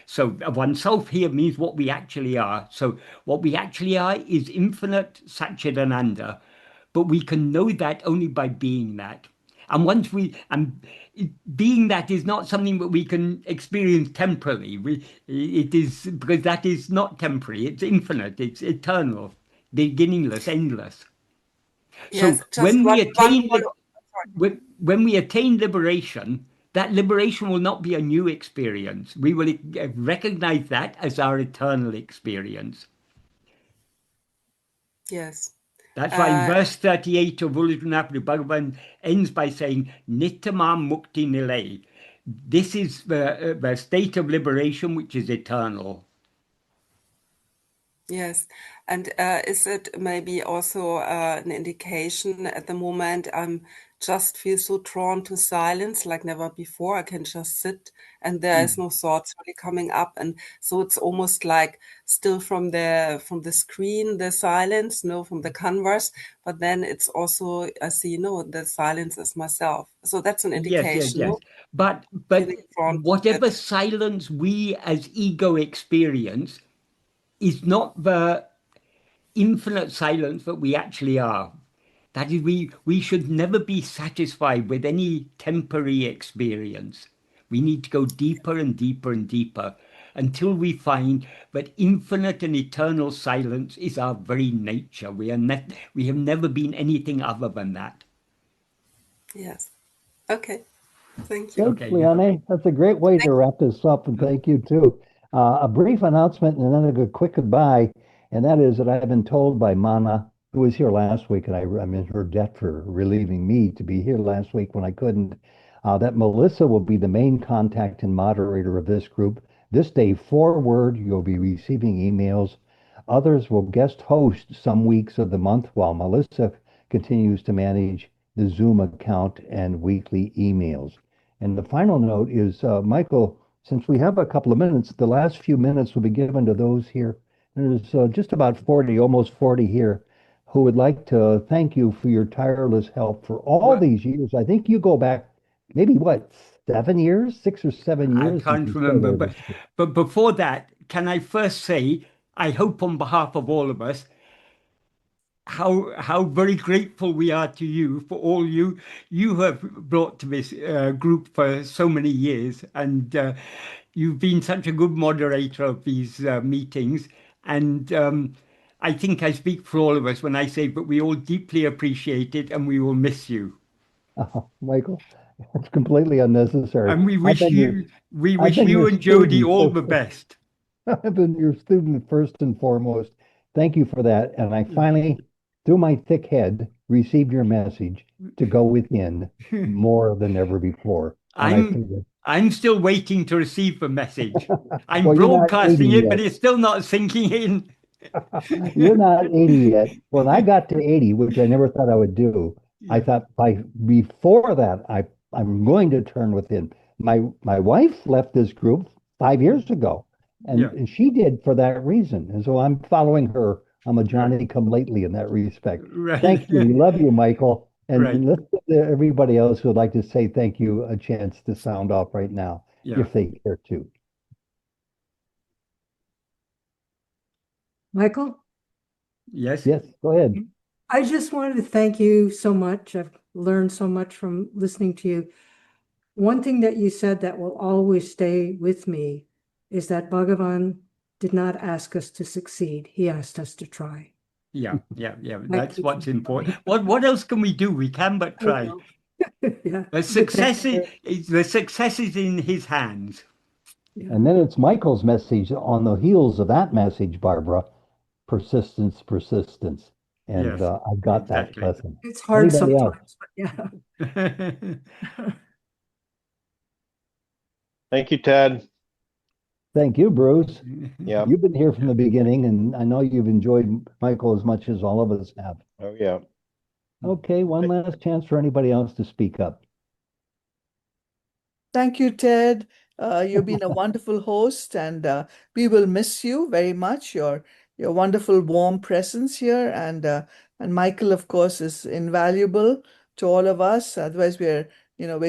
So oneself here means what we actually are. So what we actually are is infinite Satchidananda, but we can know that only by being that. And being that is not something that we can experience temporarily. It is because that is not temporary. It's infinite. It's eternal, beginningless, endless. So Yes, just one follow. Sorry. when we attain liberation, that liberation will not be a new experience. We will recognize that as our eternal experience. Yes. That's why in verse 38 of Ulladu Bhagavan ends by saying, Nittamam Mukti Nilay. This is the state of liberation which is eternal. Yes. And is it maybe also an indication at the moment I'm just feel so drawn to silence like never before. I can just sit and there is no thoughts really coming up. And so it's almost like still from the screen, the silence, no, from the canvas, but then it's also, I see, no, the silence is myself. So that's an indication. Yes. No? But Feeling drawn to whatever it. silence we as ego experience is not the infinite silence that we actually are. That is, we should never be satisfied with any temporary experience. We need to go deeper and deeper and deeper until we find that infinite and eternal silence is our very nature. We have never been anything other than that. Yes. Okay. Thank you. Thanks, Okay. Liane. That's a great way to wrap this up, and thank you too. A brief announcement and then a quick goodbye, and that is that I've been told by Mana, who was here last week, and I'm in her debt for relieving me to be here last week when I couldn't, that Melissa will be the main contact and moderator of this group. This day forward, you'll be receiving emails. Others will guest host some weeks of the month while Melissa continues to manage the Zoom account and weekly emails. And the final note is, Michael, since we have a couple of minutes, the last few minutes will be given to those here. There's just about 40, almost 40 here, who would like to thank you for your tireless help for all these years. I think you go back maybe, what, 7 years, 6 or 7 I years? can't remember, but before that, can I first say, I hope on behalf of all of us, how very grateful we are to you for all you have brought to this group for so many years, and you've been such a good moderator of these meetings, and I think I speak for all of us when I say that we all deeply appreciate it and we will miss you. Oh, Michael, it's completely unnecessary. And we wish you and Jody all the best. I've been your student first and foremost. Thank you for that. And I finally, through my thick head, received your message to go within more than ever before. I'm still waiting to receive the message. I'm well, broadcasting it, yet. but it's still not sinking in. You're not 80 yet. When I got to 80, which I never thought I would do, I thought before that I'm going to turn within. My wife left this group 5 years ago, and she did for that reason. And so I'm following her. I'm a Johnny come lately in that respect. Right. Thank you. We love you, Michael. And Right. let's give everybody else who would like to say thank you a chance to sound off right now, if they care to. Michael? Yes. Yes, go ahead. I just wanted to thank you so much. I've learned so much from listening to you. One thing that you said that will always stay with me is that Bhagavan did not ask us to succeed. He asked us to try. Yeah. That's what's important. What else can we do? We can but try. Yeah. The success is in his hands. Yeah. And then it's Michael's message on the heels of that message, Barbara. Persistence. And Yes, I've got that lesson. It's hard sometimes, but yeah. Thank you, Ted. Thank you, Bruce. Yeah. You've been here from the beginning, and I know you've enjoyed Michael as much as all of us have. Oh, yeah. Okay, one last chance for anybody else to speak up. Thank you, Ted. You've been a wonderful host, and we will miss you very much. Your wonderful, warm presence here, and Michael, of course, is invaluable to all of us. Otherwise, we're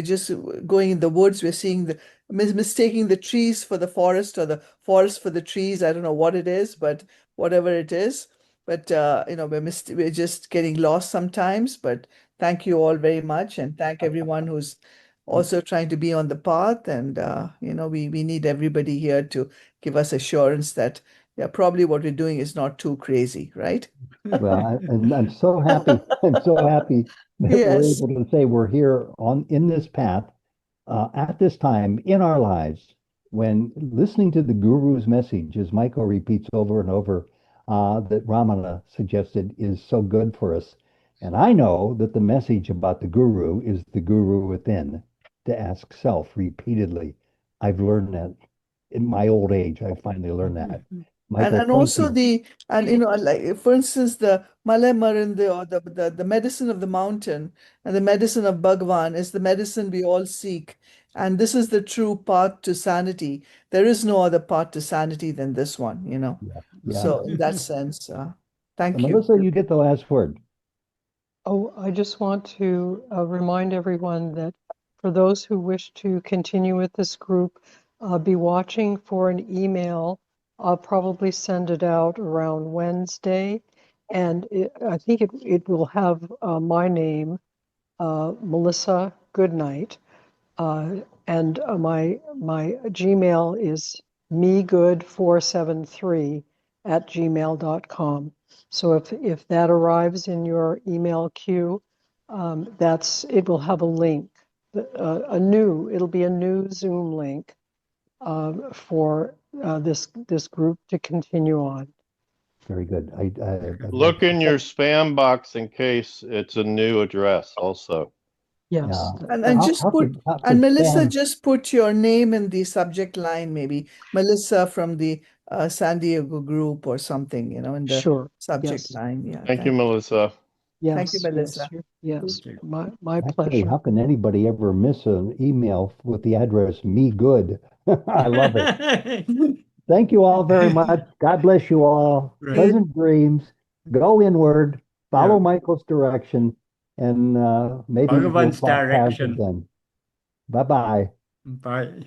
just going in the woods. We're seeing mistaking the trees for the forest, or the forest for the trees. I don't know what it is, but whatever it is. But we're just getting lost sometimes. But thank you all very much, and thank everyone who's also trying to be on the path. And we need everybody here to give us assurance that probably what we're doing is not too crazy, right? Well, I'm so happy. I'm so happy that we're Yes. able to say we're here in this path at this time in our lives, when listening to the Guru's message, as Michael repeats over and over, that Ramana suggested is so good for us. And I know that the message about the Guru is the Guru within, to ask self repeatedly. I've learned that in my old age. I finally learned that. Michael, and thank also you. like for instance the Male Marinde, or the medicine of the mountain, and the medicine of Bhagavan is the medicine we all seek, and this is the true path to sanity. There is no other path to sanity than this one, Yeah. So in that sense, thank you. Melissa, you get the last word. Oh, I just want to remind everyone that for those who wish to continue with this group, be watching for an email. I'll probably send it out around Wednesday, and I think it will have my name, Melissa Goodnight, and my Gmail is megood473@gmail.com. So if that arrives in your email queue, it will have a link, it'll be a new Zoom link for this group to continue on. Very good. Look in your spam box in case it's a new address also. Yes. And Melissa, Spam- just put your name in the subject line, maybe Melissa from the San Diego group or something, in the Sure. subject Yes. line. Yeah. Thank you, Melissa. Yes. Thank you, Melissa. Yes. My Actually, pleasure. how can anybody ever miss an email with the address me good? I love it. Thank you all very much. God bless you all. Right. Pleasant dreams. Go inward. Follow Yeah. Michael's direction, and maybe we'll Bhagavan's cross paths direction. again. Bye-bye. Bye.